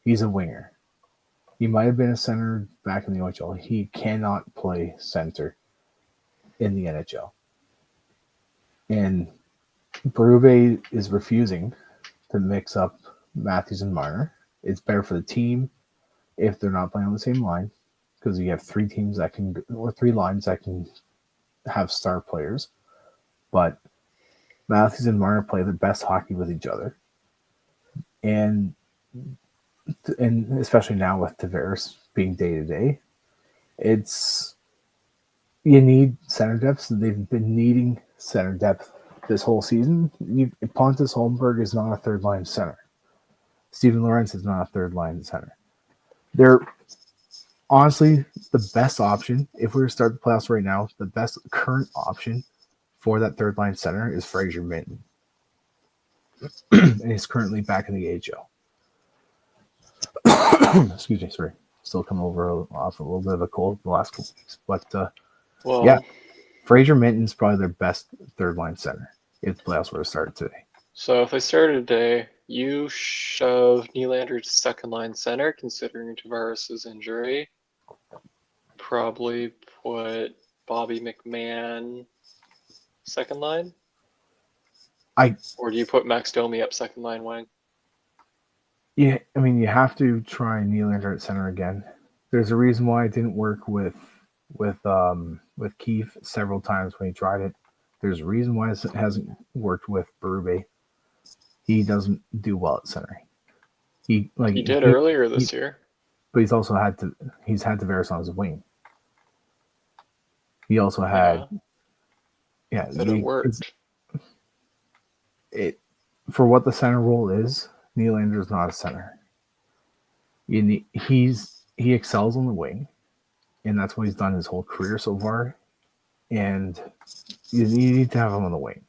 He's a winger. He might have been a center back in the OHL. He cannot play center in the NHL. And Berube is refusing to mix up Matthews and Marner. It's better for the team if they're not playing on the same line, because you have three lines that can have star players. But Matthews and Marner play their best hockey with each other. And especially now with Tavares being day-to-day, you need center depth. So they've been needing center depth this whole season. Pontus Holmberg is not a third-line center. Steven Lawrence is not a third-line center. They're honestly the best option. If we were to start the playoffs right now, the best current option for that third-line center is Fraser Minton. And he's currently back in the AHL. Excuse me, sorry. Still coming off a little bit of a cold the last couple weeks. But yeah, Fraser Minton's probably their best third-line center if the playoffs were to start today. So if they started today, you shove Nylander to second-line center, considering Tavares' injury. Probably put Bobby McMahon second line? Or do you put Max Domi up second line wing? Yeah, I mean, you have to try Nylander at center again. There's a reason why it didn't work with Keefe several times when he tried it. There's a reason why it hasn't worked with Berube. He doesn't do well at center. He did earlier this year, but he's had Tavares on his wing. He also had but it worked. For what the center role is, Nylander is not a center. He excels on the wing, and that's what he's done his whole career so far. And you need to have him on the wing.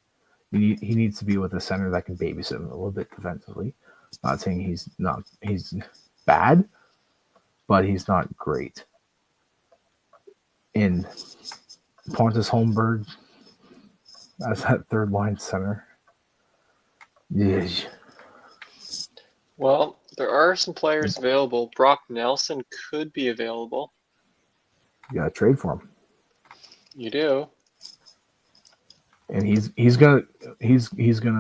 He needs to be with a center that can babysit him a little bit defensively. Not saying he's bad, but he's not great. And Pontus Holmberg as that third line center. Yeah. Well, there are some players available. Brock Nelson could be available. You gotta trade for him. You do. And he's gonna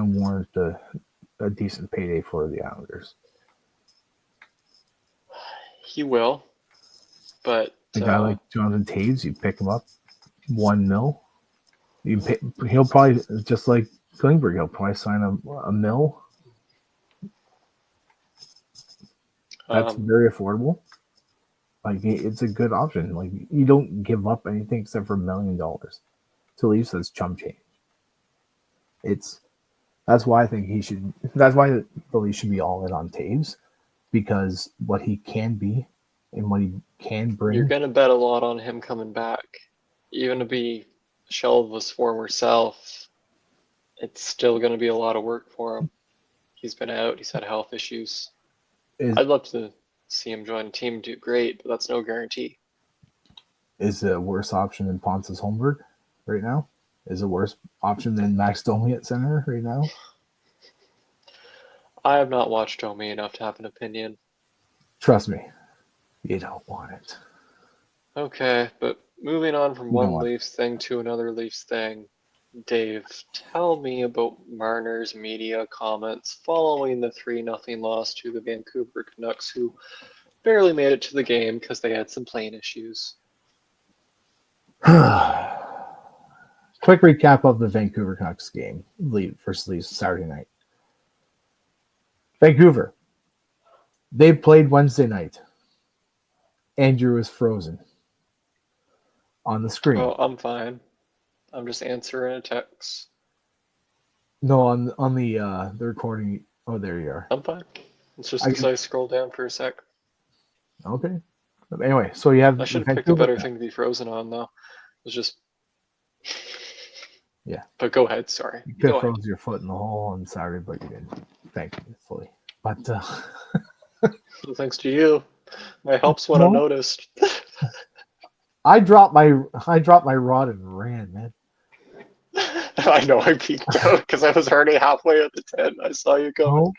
warrant a decent payday for the Islanders. He will, but a guy like Jonathan Toews, you pick him up $1 million. He'll probably, just like Klingberg, he'll probably sign a $1 million. That's very affordable. Like it's a good option. Like you don't give up anything except for $1 million to leave, so it's chump change. That's why I think he should. That's why the Leafs should be all in on Toews, because what he can be and what he can bring. You're gonna bet a lot on him coming back, even to be a shell of his former self. It's still gonna be a lot of work for him. He's been out. He's had health issues. I'd love to see him join a team and do great, but that's no guarantee. Is a worse option than Pontus Holmberg right now? Is a worse option than Max Domi at center right now? I have not watched Toew enough to have an opinion. Trust me, you don't want it. Okay, but moving on from one Leafs thing to another Leafs thing, Dave, tell me about Marner's media comments following the 3-0 loss to the Vancouver Canucks, who barely made it to the game because they had some plane issues. Quick recap of the Vancouver Canucks game versus Leafs Saturday night. Vancouver, they played Wednesday night. Andrew is frozen on the screen. Oh, I'm fine. I'm just answering a text. No, on the recording. Oh, there you are. I'm fine. It's just because I scrolled down for a sec. Okay. But anyway, so you have. I should have picked a better thing to be frozen on, though. It was just. Yeah. But go ahead. Sorry. You could have frozen your foot in the hole on Saturday, but you didn't. Thankfully. But. Well, thanks to you. My helps went unnoticed. I dropped my rod and ran, man. I know I peeked out because I was already halfway at the tent. I saw you coming. Oh.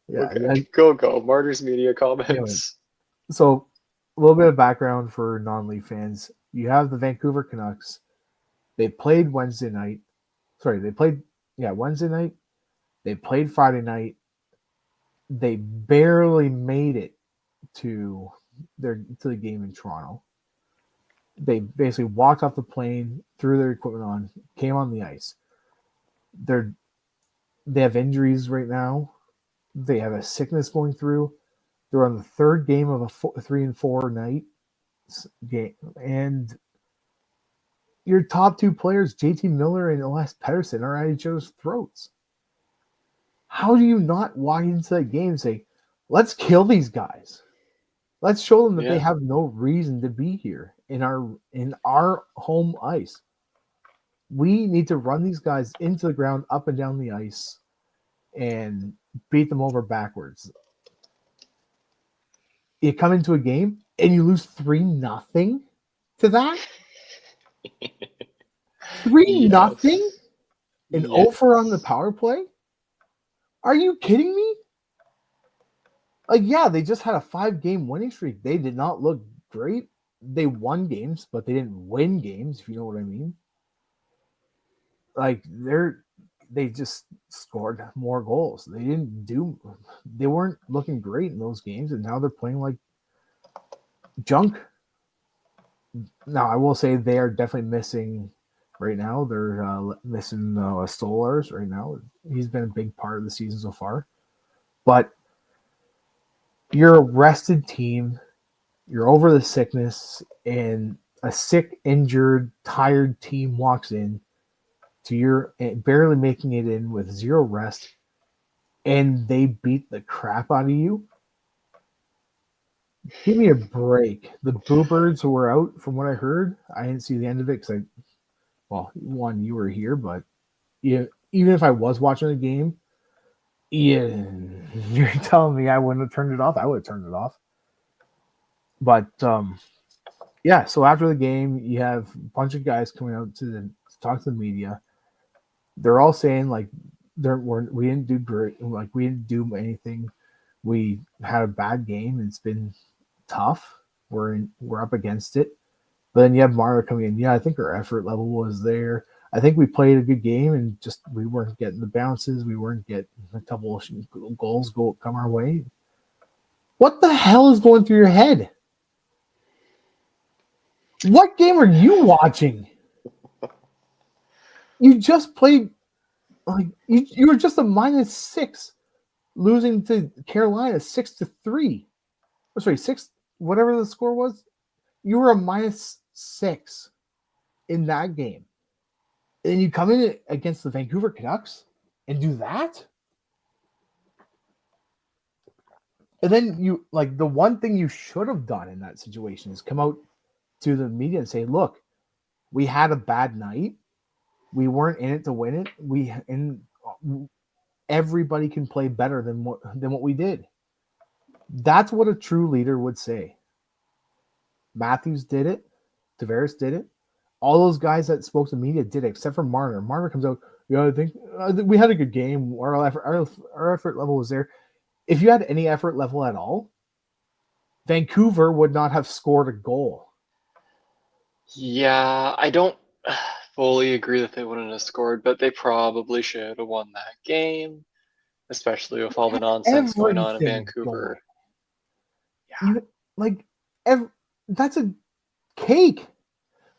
Yeah, okay. Go. Martyrs media comments. Anyway, so a little bit of background for non-Leaf fans. You have the Vancouver Canucks. They played Wednesday night. Sorry, they played Wednesday night. They played Friday night. They barely made it to the game in Toronto. They basically walked off the plane, threw their equipment on, came on the ice. They have injuries right now. They have a sickness going through. They're on the third game of a 3-4 night game, and your top two players, JT Miller and Elias Pettersson, are at each other's throats. How do you not walk into that game and say, "Let's kill these guys. Let's show them that they have no reason to be here in our home ice. We need to run these guys into the ground, up and down the ice, and beat them over backwards." You come into a game and you lose 3-0 to that? 3-0? An over on the power play? Are you kidding me? Like, yeah, they just had a 5-game winning streak. They did not look great. They won games, but they didn't win games, if you know what I mean. Like, they just scored more goals. They weren't looking great in those games, and now they're playing like junk. Now, I will say they are definitely missing right now. They're missing Stolars right now. He's been a big part of the season so far. But you're a rested team. You're over the sickness, and a sick, injured, tired team walks in to your barely making it in with zero rest, and they beat the crap out of you. Give me a break. The Bluebirds were out, from what I heard. I didn't see the end of it because you were here, but even if I was watching the game, you're telling me I wouldn't have turned it off. I would have turned it off. But so after the game, you have a bunch of guys coming out to talk to the media. They're all saying like we didn't do great, like we didn't do anything. We had a bad game. It's been tough. We're up against it. But then you have Marner coming in. Yeah, I think our effort level was there. I think we played a good game, and just we weren't getting the bounces. We weren't getting a couple of goals come our way. What the hell is going through your head? What game are you watching? You just played like you were just a -6, losing to Carolina 6-3. Oh, sorry, 6. whatever the score was, you were a -6 in that game. And you come in against the Vancouver Canucks and do that? And then you, like, the one thing you should have done in that situation is come out to the media and say, look, we had a bad night. We weren't in it to win it. Everybody can play better than what we did. That's what a true leader would say. Matthews did it. Tavares did it. All those guys that spoke to media did it, except for Marner. Marner comes out, I think we had a good game. Our effort level was there. If you had any effort level at all, Vancouver would not have scored a goal. Yeah, I don't fully agree that they wouldn't have scored, but they probably should have won that game, especially with all the nonsense going on in Vancouver. Yeah. That's a cake.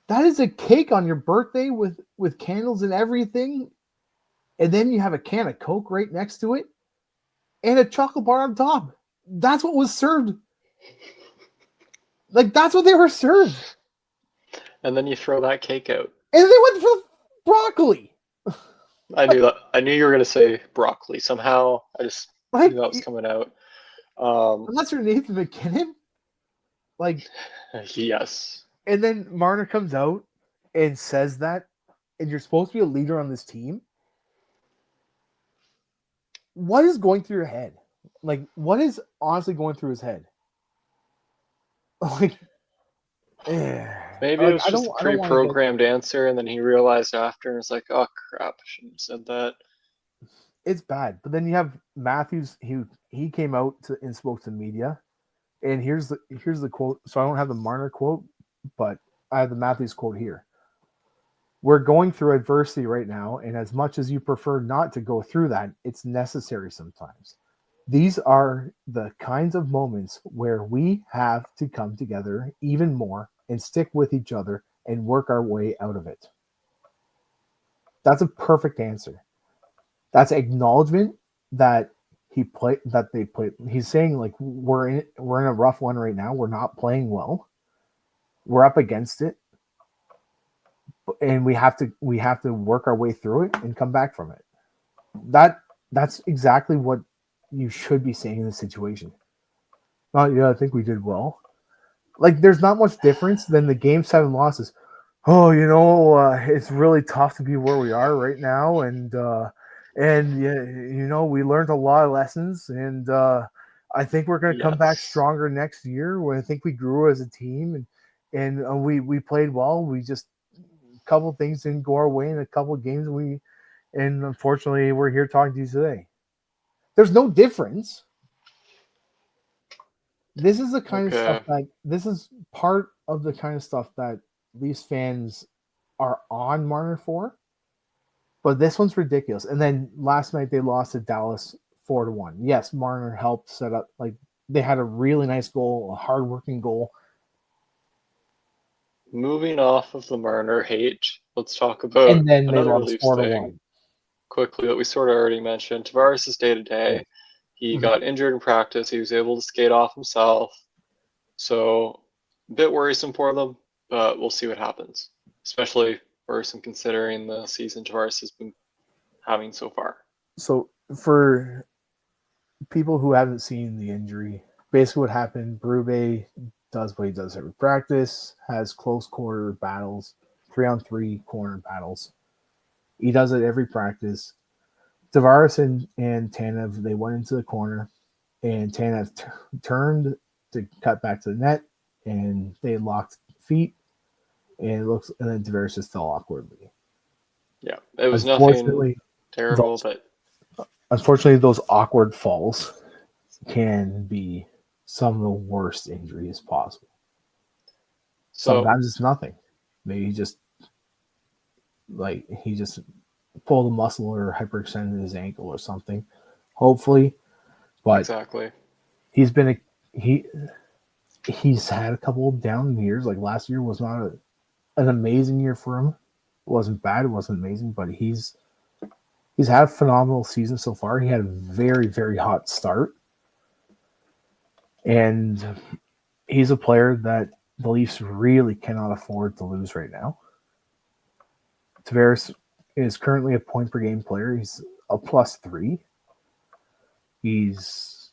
That is a cake on your birthday with candles and everything. And then you have a can of Coke right next to it and a chocolate bar on top. That's what was served. Like, that's what they were served. And then you throw that cake out. And they went for broccoli. I knew that. I knew you were going to say broccoli. Somehow, I just knew that was coming out. Unless you're Nathan McKinnon. Like, yes. And then Marner comes out and says that, and you're supposed to be a leader on this team. What is going through your head? Like, what is honestly going through his head? Like, maybe it was just a pre-programmed answer, and then he realized after, and it's like, oh crap, I shouldn't have said that. It's bad. But then you have Matthews. He came out and spoke to the media, and here's the quote. So I don't have the Marner quote, but I have the Matthews quote here. We're going through adversity right now, and as much as you prefer not to go through that, it's necessary sometimes. These are the kinds of moments where we have to come together even more and stick with each other and work our way out of it. That's a perfect answer. That's acknowledgement that they played. He's saying, like, we're in a rough one right now. We're not playing well. We're up against it, and we have to work our way through it and come back from it. That's exactly what you should be saying in this situation. I think we did well. Like, there's not much difference than the Game 7 losses. Oh, it's really tough to be where we are right now, and we learned a lot of lessons, and I think we're going to come back stronger next year. When I think we grew as a team, and we played well. We just, a couple of things didn't go our way in a couple of games. And unfortunately, we're here talking to you today. There's no difference. This is the kind of stuff this is part of the kind of stuff that Leafs fans are on Marner for. But this one's ridiculous. And then last night they lost to Dallas 4-1. Yes, Marner helped set up, like, they had a really nice goal, a hardworking goal. Moving off of the Marner hate, let's talk about and then they another lost Leafs 4-1 thing quickly that we sort of already mentioned. Tavares is day-to-day. Yeah. He got injured in practice. He was able to skate off himself. So a bit worrisome for them, but we'll see what happens. Especially worrisome considering the season Tavares has been having so far. So for people who haven't seen the injury, basically what happened, Berube does what he does every practice, has close quarter battles, 3-on-3 corner battles. He does it every practice. Tavares and Tanev, they went into the corner, and Tanev turned to cut back to the net, and they locked feet, and then Tavares just fell awkwardly. Yeah, it was nothing terrible, but unfortunately, those awkward falls can be some of the worst injuries possible. Sometimes it's nothing. Maybe he just pulled a muscle or hyperextended his ankle or something. Hopefully, but exactly, he's had a couple of down years. Like, last year was not an amazing year for him. It wasn't bad. It wasn't amazing, but he's had a phenomenal season so far. He had a very, very hot start, and he's a player that the Leafs really cannot afford to lose right now. Tavares is currently a point per game player. He's a +3. He's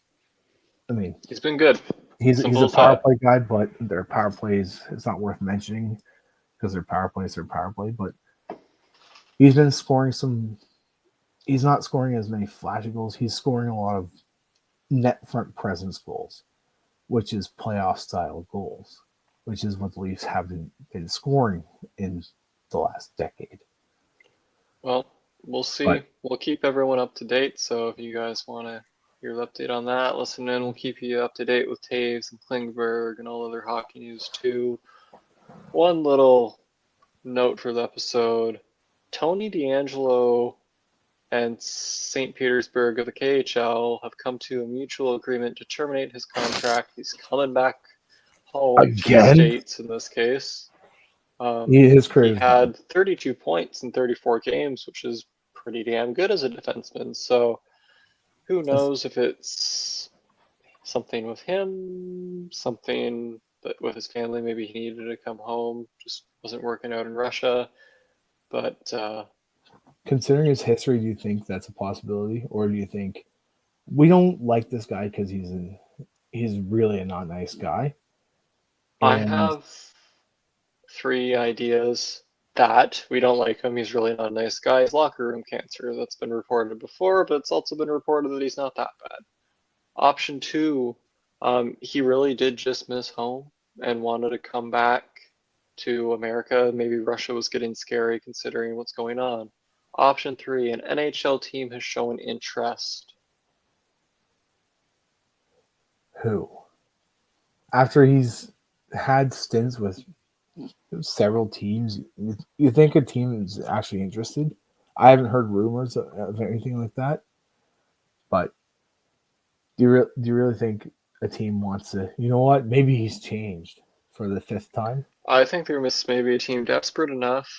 been good. He's Simple a as power that. play guy, but their power plays, it's not worth mentioning because their power plays are power play. But he's been scoring some. He's not scoring as many flashy goals. He's scoring a lot of net front presence goals, which is playoff style goals, which is what the Leafs have been scoring in the last decade. Well, we'll see. But We'll keep everyone up to date. So if you guys want to hear the update on that, listen in. We'll keep you up to date with Toews and Klingberg and all other hockey news too. One little note for the episode: Tony DeAngelo and St. Petersburg of the KHL have come to a mutual agreement to terminate his contract. He's coming back home to the again, States in this case. his career He is done. had 32 points in 34 games, which is pretty damn good as a defenseman. So who knows if it's something with him, something that with his family, maybe he needed to come home, just wasn't working out in Russia. But Considering his history, do you think that's a possibility, or do you think we don't like this guy because he's really a not nice guy? I And have three ideas that we don't like him. He's really not a nice guy. He's locker room cancer. That's been reported before, but it's also been reported that he's not that bad. Option two, he really did just miss home and wanted to come back to America. Maybe Russia was getting scary considering what's going on. Option three, an NHL team has shown interest. who? After he's had stints with several teams, you think a team is actually interested? I haven't heard rumors of anything like that, but do you really think a team wants to? You know what? Maybe he's changed for the fifth time. I think there was maybe a team desperate enough.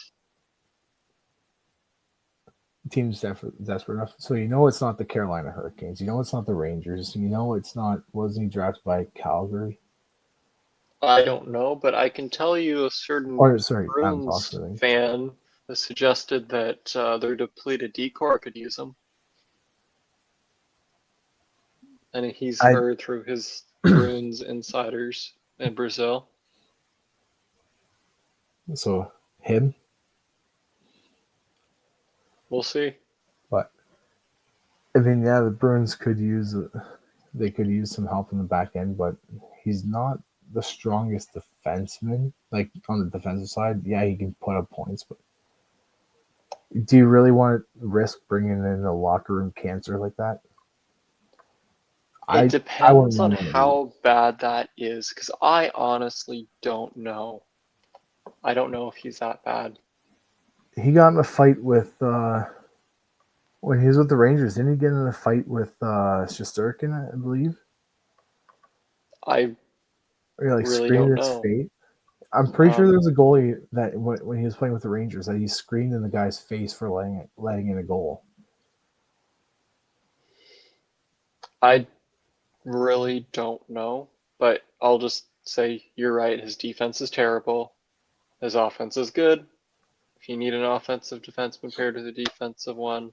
Team's desperate enough. So you know it's not the Carolina Hurricanes. You know it's not the Rangers. You know it's not. Wasn't he drafted by Calgary? I don't know, but I can tell you a certain Or sorry, Blackhawks. Bruins I think. fan has suggested that their depleted decor could use him. And he's I heard through his Bruins insiders in Brazil. so him, We'll see. but I mean, yeah, the Bruins could use they could use some help in the back end, but he's not the strongest defenseman. Like on the defensive side, yeah, he can put up points, but do you really want to risk bringing in a locker room cancer like that? It I wouldn't depends on want to leave. how bad that is, because I honestly don't know. I don't know if he's that bad. He got in a fight with when he was with the Rangers. Didn't he get in a fight with Shesterkin, I believe? I Or he like really screamed don't his know. face. I'm pretty sure there Um, was a goalie that when he was playing with the Rangers that he screamed in the guy's face for letting in a goal. I really don't know, but I'll just say you're right. His defense is terrible. His offense is good. If you need an offensive defenseman paired with a defensive one,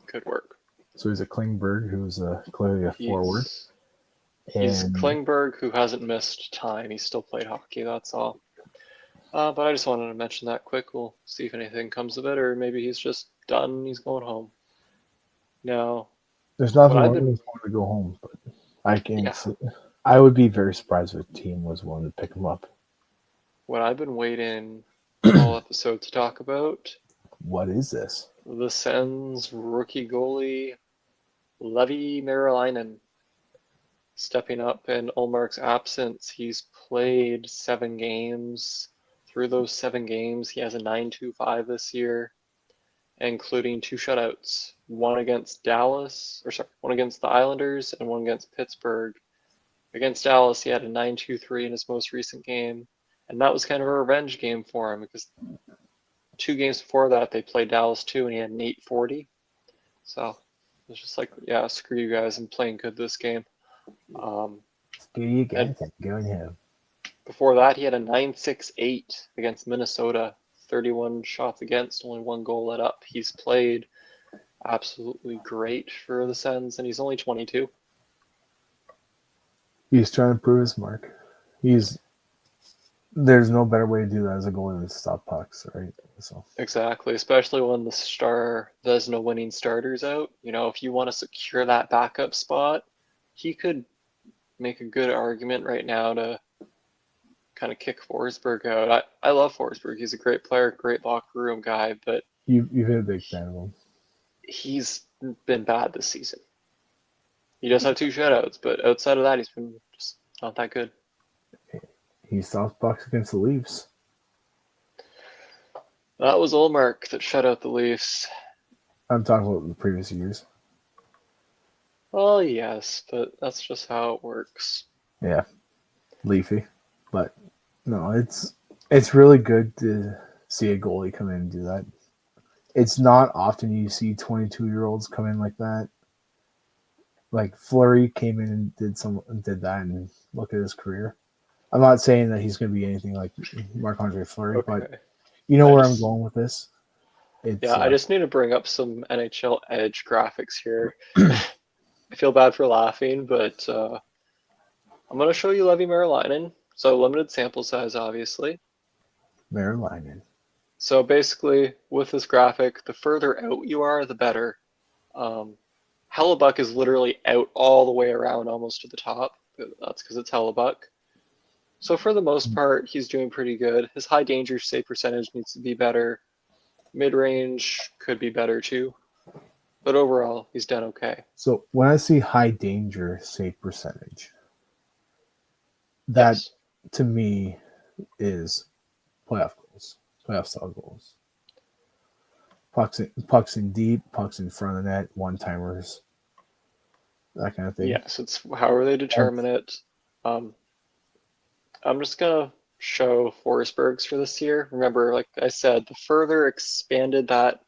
could work. So he's a Klingberg who's clearly a forward, He's and Klingberg who hasn't missed time. He still played hockey, that's all. But I just wanted to mention that quick. We'll see if anything comes of it, or maybe he's just done and he's going home. Now, there's what nothing I've wrong with been, him to go home. But I can, yeah, see, I would be very surprised if a team was willing to pick him up. what I've been waiting all episode to talk about, What is this? the Sens rookie goalie Levi Meriläinen stepping up in Ullmark's absence. He's played 7 games. Through those 7 games, he has a 9.25 this year, including 2 shutouts. One against one against the Islanders and one against Pittsburgh. Against Dallas, he had a 9.23 in his most recent game, and that was kind of a revenge game for him because 2 games before that they played Dallas too, and he had an 8.40. So it's just like, yeah, screw you guys, I'm playing good this game. Screw you And guys, I'm going home. Before that, he had a 9.68 against Minnesota, 31 shots against, only one goal let up. He's played absolutely great for the Sens, and he's only 22. He's trying to prove his mark. There's no better way to do that as a goalie than to stop pucks, right? So Exactly, especially when the star Vezina winning starter's out. You know, if you want to secure that backup spot, he could make a good argument right now to kind of kick Forsberg out. I love Forsberg. He's a great player, great locker room guy, but you've been a big fan of him. he's been bad this season. He does have two shutouts, but outside of that, he's been just not that good. He stops pucks against the Leafs. That was Ullmark that shut out the Leafs. I'm talking about the previous years. Well, yes, but that's just how it works. Yeah, Leafy, but no, it's really good to see a goalie come in and do that. It's not often you see 22-year-olds come in like that. Like Fleury came in and did that, and look at his career. I'm not saying that he's going to be anything like Marc-Andre Fleury, Okay. but you know where I'm going with this. I just need to bring up some NHL Edge graphics here. I feel bad for laughing, but I'm going to show you Levi Merilainen. So limited sample size, obviously. Merilainen. So basically, with this graphic, the further out you are, the better. Hellebuck is literally out all the way around, almost to the top. That's because it's Hellebuck. So for the most part, he's doing pretty good. His high danger save percentage needs to be better. Mid-range could be better too. But overall, he's done okay. So when I see high danger save percentage, that to me is playoff goals, playoff style goals. Pucks in deep, pucks in front of the net, one-timers, that kind of thing. Yes, it's however they determine it. I'm just going to show Forsberg's for this year. Remember, like I said, the further expanded that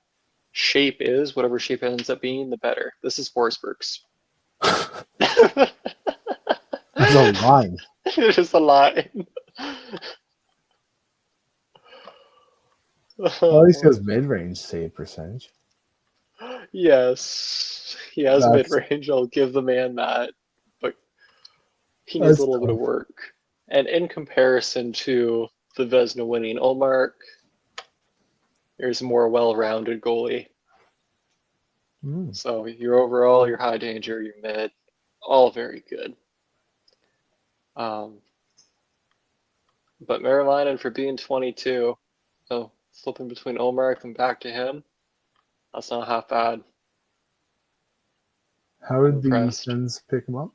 shape is, whatever shape it ends up being, the better. This is Forsberg's. That's a line. It is a line. At least he has mid-range save percentage. Yes, he has mid-range. I'll give the man that, but he needs a little bit of work. And in comparison to the Vezina winning Ullmark, there's a more well-rounded goalie. So your overall, your high danger, your mid, all very good. But Merilainen for being 22, so flipping between Ullmark and back to him, that's not half bad. How did the Sens pick him up?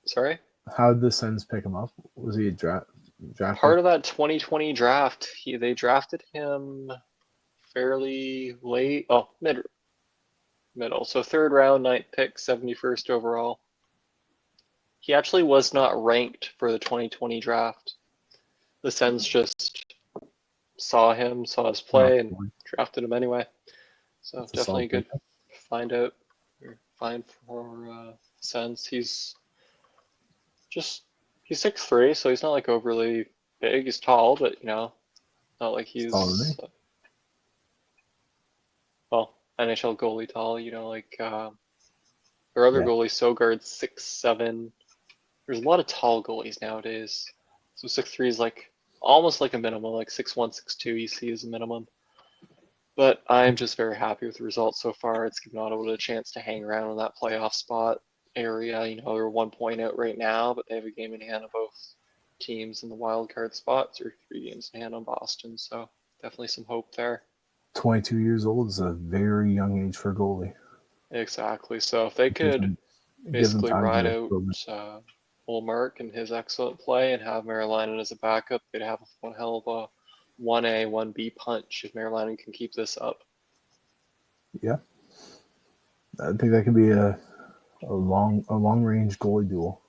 Sorry? How did the Sens pick him up? Was he a draft? Part of that 2020 draft, they drafted him fairly late. Oh, middle. So third round, 9th pick, 71st overall. He actually was not ranked for the 2020 draft. The Sens just saw his play, and drafted him anyway. So that's definitely a good find for Sens. He's 6'3", so he's not like overly big. He's tall, but not like he's NHL goalie tall. Like their other goalie, Sogard's 6'7". There's a lot of tall goalies nowadays. So 6'3" is like almost like a minimum, like 6'1", 6'2" you see as a minimum. But I'm just very happy with the results so far. It's given Ottawa a chance to hang around in that playoff spot area. They're 1 point out right now, but they have a game in hand on both teams in the wild card spots, or 3 games in hand on Boston. So definitely some hope there. 22 years old is a very young age for a goalie. Exactly. So if they could basically ride out Ullmark and his excellent play and have Merilainen as a backup, they'd have one hell of a 1A, 1B punch if Merilainen can keep this up. Yeah. I think that can be a long range goalie duel.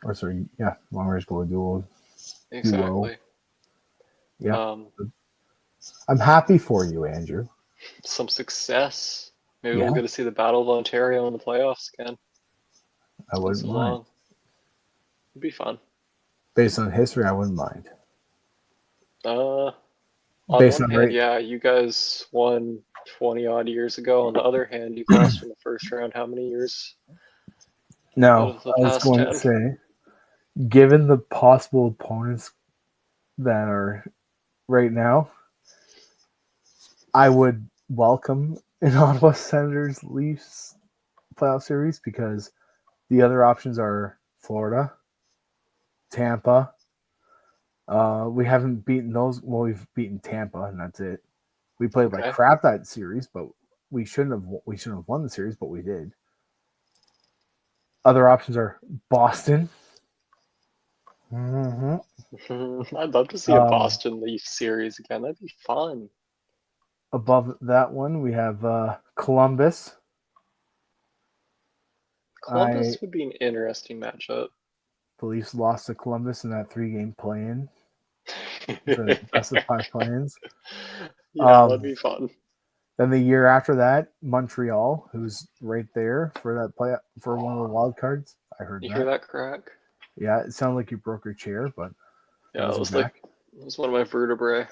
Long range goalie duel. Exactly. Yeah. I'm happy for you, Andrew. Some success. Maybe we'll get to see the Battle of Ontario in the playoffs again. I wouldn't mind. It'd be fun. Based on history, I wouldn't mind. On Based one on hand, rate, yeah, you guys won 20 odd years ago. On the other hand, you've lost in the first round how many years out no, of the I was past going to 10? say, given the possible opponents that are right now, I would welcome an Ottawa Senators Leafs playoff series because the other options are Florida, Tampa. We haven't beaten those. Well, we've beaten Tampa, and that's it. We played like Okay. crap that series, but we shouldn't have. We shouldn't have won the series, but we did. Other options are Boston. I'd love to see a Um, Boston Leafs series again. That'd be fun. Above that one, we have Columbus. Columbus would be an interesting matchup. The Leafs lost to Columbus in that 3-game play-in. Yeah, The best of 5 play-ins. that'd be fun. Then the year after that, Montreal, who's right there for that play for one of the wild cards. I heard You that. hear that crack? Yeah, it sounded like you broke your chair, but Yeah, it was like it was one of my vertebrae.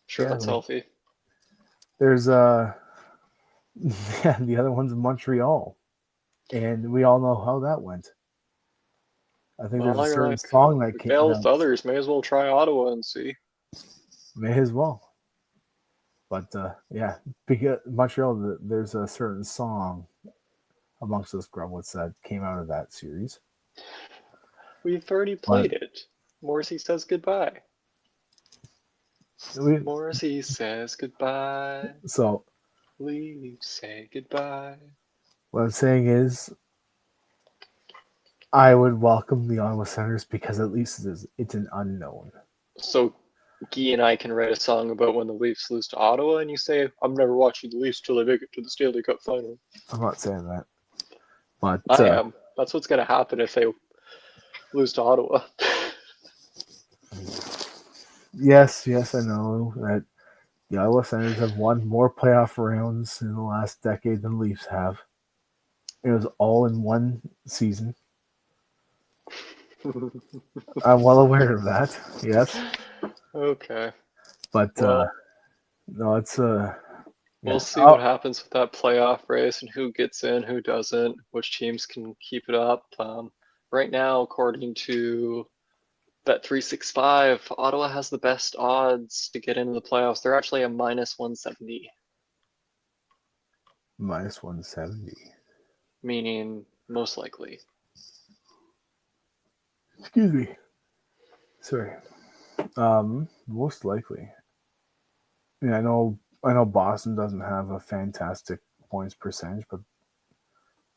Sure, yeah, that's healthy. there's yeah, the other one's Montreal, and we all know how that went. I think there's a Well, you're certain like, song that we came failed with that others. May as well try Ottawa and see. may as well. But yeah, because Montreal, there's a certain song amongst us Grublets that came out of that series. We've already But played it. Morrissey says goodbye. we, Morrissey says goodbye. so Leave, say goodbye. what I'm saying is, I would welcome the Ottawa Senators because at least it's an unknown. So Guy and I can write a song about when the Leafs lose to Ottawa, and you say, I'm never watching the Leafs till they make it to the Stanley Cup final. I'm not saying that, but I am. That's what's going to happen if they lose to Ottawa. yes, I know that the Ottawa Senators have won more playoff rounds in the last decade than the Leafs have. It was all in one season. I'm well aware of that. Yes, Okay. but Well, no, it's we'll yeah. see what happens with that playoff race and who gets in, who doesn't, which teams can keep it up. Right now, according to Bet365, Ottawa has the best odds to get into the playoffs. They're actually a minus 170, minus 170. meaning most likely. Excuse me. Sorry. Most likely. Yeah, I know Boston doesn't have a fantastic points percentage, but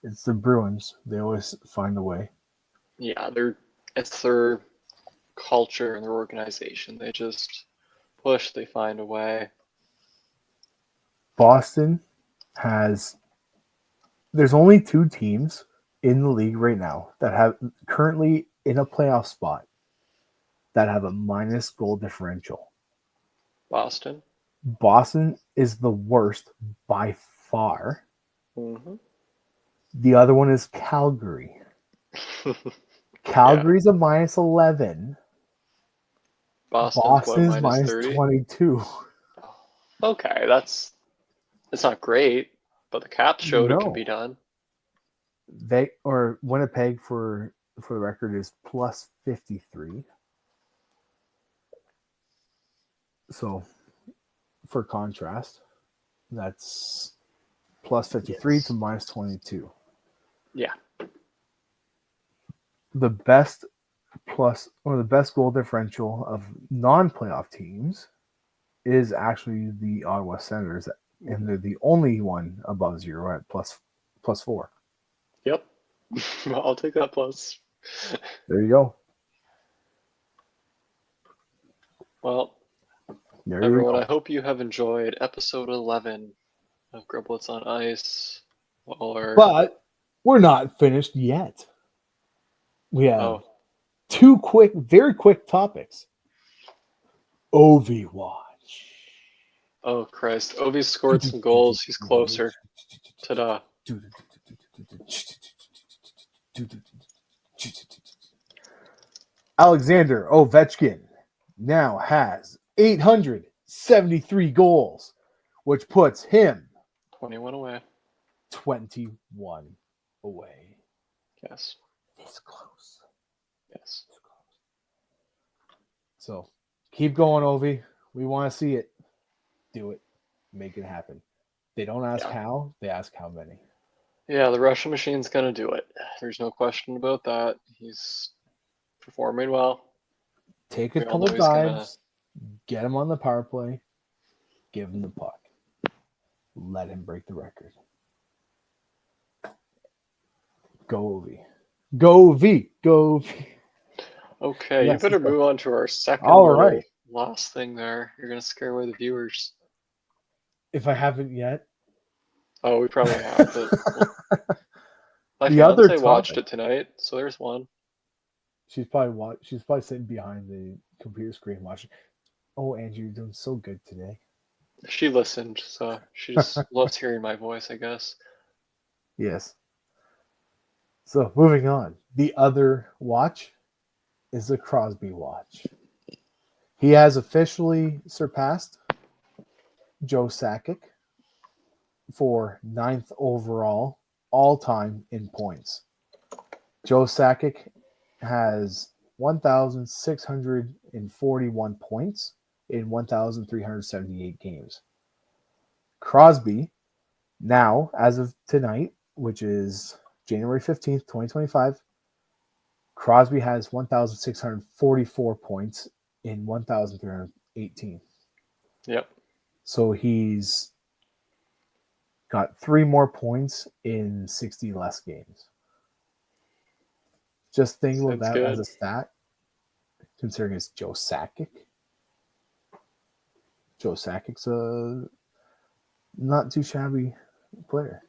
it's the Bruins. They always find a way. Yeah, it's their culture and their organization. They just push, they find a way. Boston has there's only 2 teams in the league right now that have currently in a playoff spot that have a minus goal differential. Boston. Boston is the worst by far. Mm-hmm. The other one is Calgary. Yeah. Calgary's a minus 11. Boston's what, Boston's minus minus 30? 22. Okay, it's not great, but the Caps showed it can be No. done. Winnipeg for the record is plus 53. So for contrast, that's plus 53 to Yes. minus 22. Yeah. The best the best goal differential of non-playoff teams is actually the Ottawa Senators, and they're the only one above zero at plus 4. Yep. I'll take that plus. There you go. Well, There you everyone, go. I hope you have enjoyed episode 11 of Grublets on Ice. But we're not finished yet. We have Oh, 2 very quick topics. Overwatch. oh Christ. Ovi scored some goals. He's closer. Ta-da. Alexander Ovechkin now has 873 goals, which puts him 21 away. 21 away. Yes. This close. Yes. So keep going, Ovi. We want to see it. Do it. Make it happen. They don't ask how, they ask how many. Yeah, the Russian machine's gonna do it. There's no question about that. He's performing well. Take a We all couple know he's gonna. dives, get him on the power play, give him the puck. Let him break the record. Go Ovi. Go V. Go V. Okay, you Yes, better let's go. move on to our second All little right. last thing there. You're gonna scare away the viewers. If I haven't yet. Oh, we probably have, but my The other fiance watched topic. it tonight, so there's one. She's probably sitting behind the computer screen watching. Oh, Andrew, you're doing so good today. She listened, so she just loves hearing my voice, I guess. Yes. So moving on. The other watch is the Crosby watch. He has officially surpassed Joe Sakic for 9th overall all time in points. Joe Sakic has 1,641 points in 1,378 games. Crosby, now, as of tonight, which is January 15th, 2025, Crosby has 1,644 points in 1,318. Yep. So he's got 3 more points in 60 less games. Just think about Sounds that good. as a stat, considering it's Joe Sakic. Joe Sakic's a not too shabby player.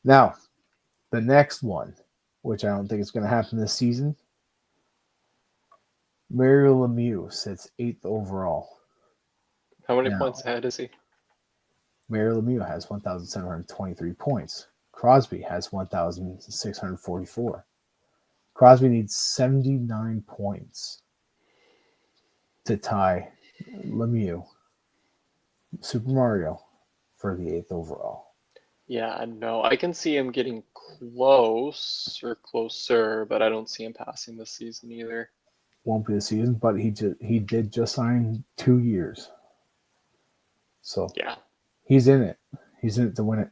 Now, the next one, which I don't think is going to happen this season, Mario Lemieux sits 8th overall. How many Now, points ahead is he? Mario Lemieux has 1,723 points. Crosby has 1,644. Crosby needs 79 points to tie Lemieux, Super Mario, for the 8th overall. Yeah, no, I can see him getting close or closer, but I don't see him passing this season either. Won't be the season, but he did just sign 2 years. So Yeah. he's in it. He's in it to win it.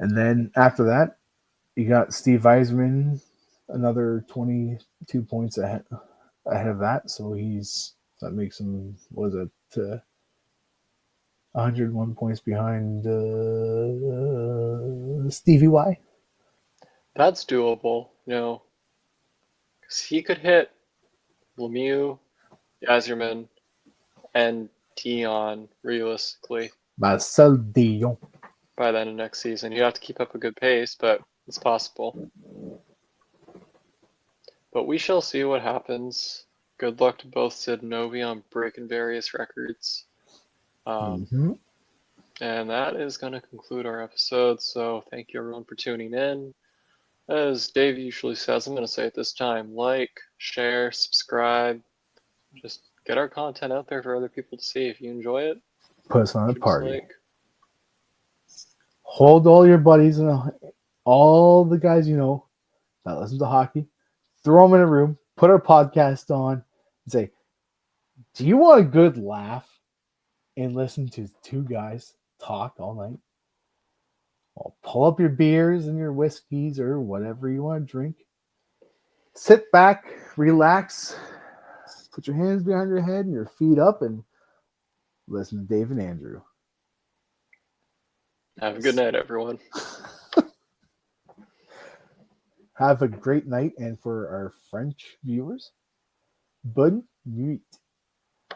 And then after that, you got Steve Yzerman, another 22 points ahead of that. So that makes him, what is it, 101 points behind Stevie Y. That's doable, because he could hit Lemieux, Yzerman, and Dion realistically Marcel Dion. by the end of next season. You have to keep up a good pace, but it's possible. But we shall see what happens. Good luck to both Sid and Novi on breaking various records. And that is going to conclude our episode. So thank you everyone for tuning in. As Dave usually says, I'm going to say it this time: like, share, subscribe. Just get our content out there for other people to see. If you enjoy it, Put us on a party. Like. Hold all your buddies and all the guys you know that listen to hockey. Throw them in a room. Put our podcast on and say, do you want a good laugh and listen to 2 guys talk all night? Well, pull up your beers and your whiskeys or whatever you want to drink. Sit back, relax, put your hands behind your head and your feet up and listen to Dave and Andrew. Have a good night, everyone. Have a great night, and for our French viewers, bonne nuit.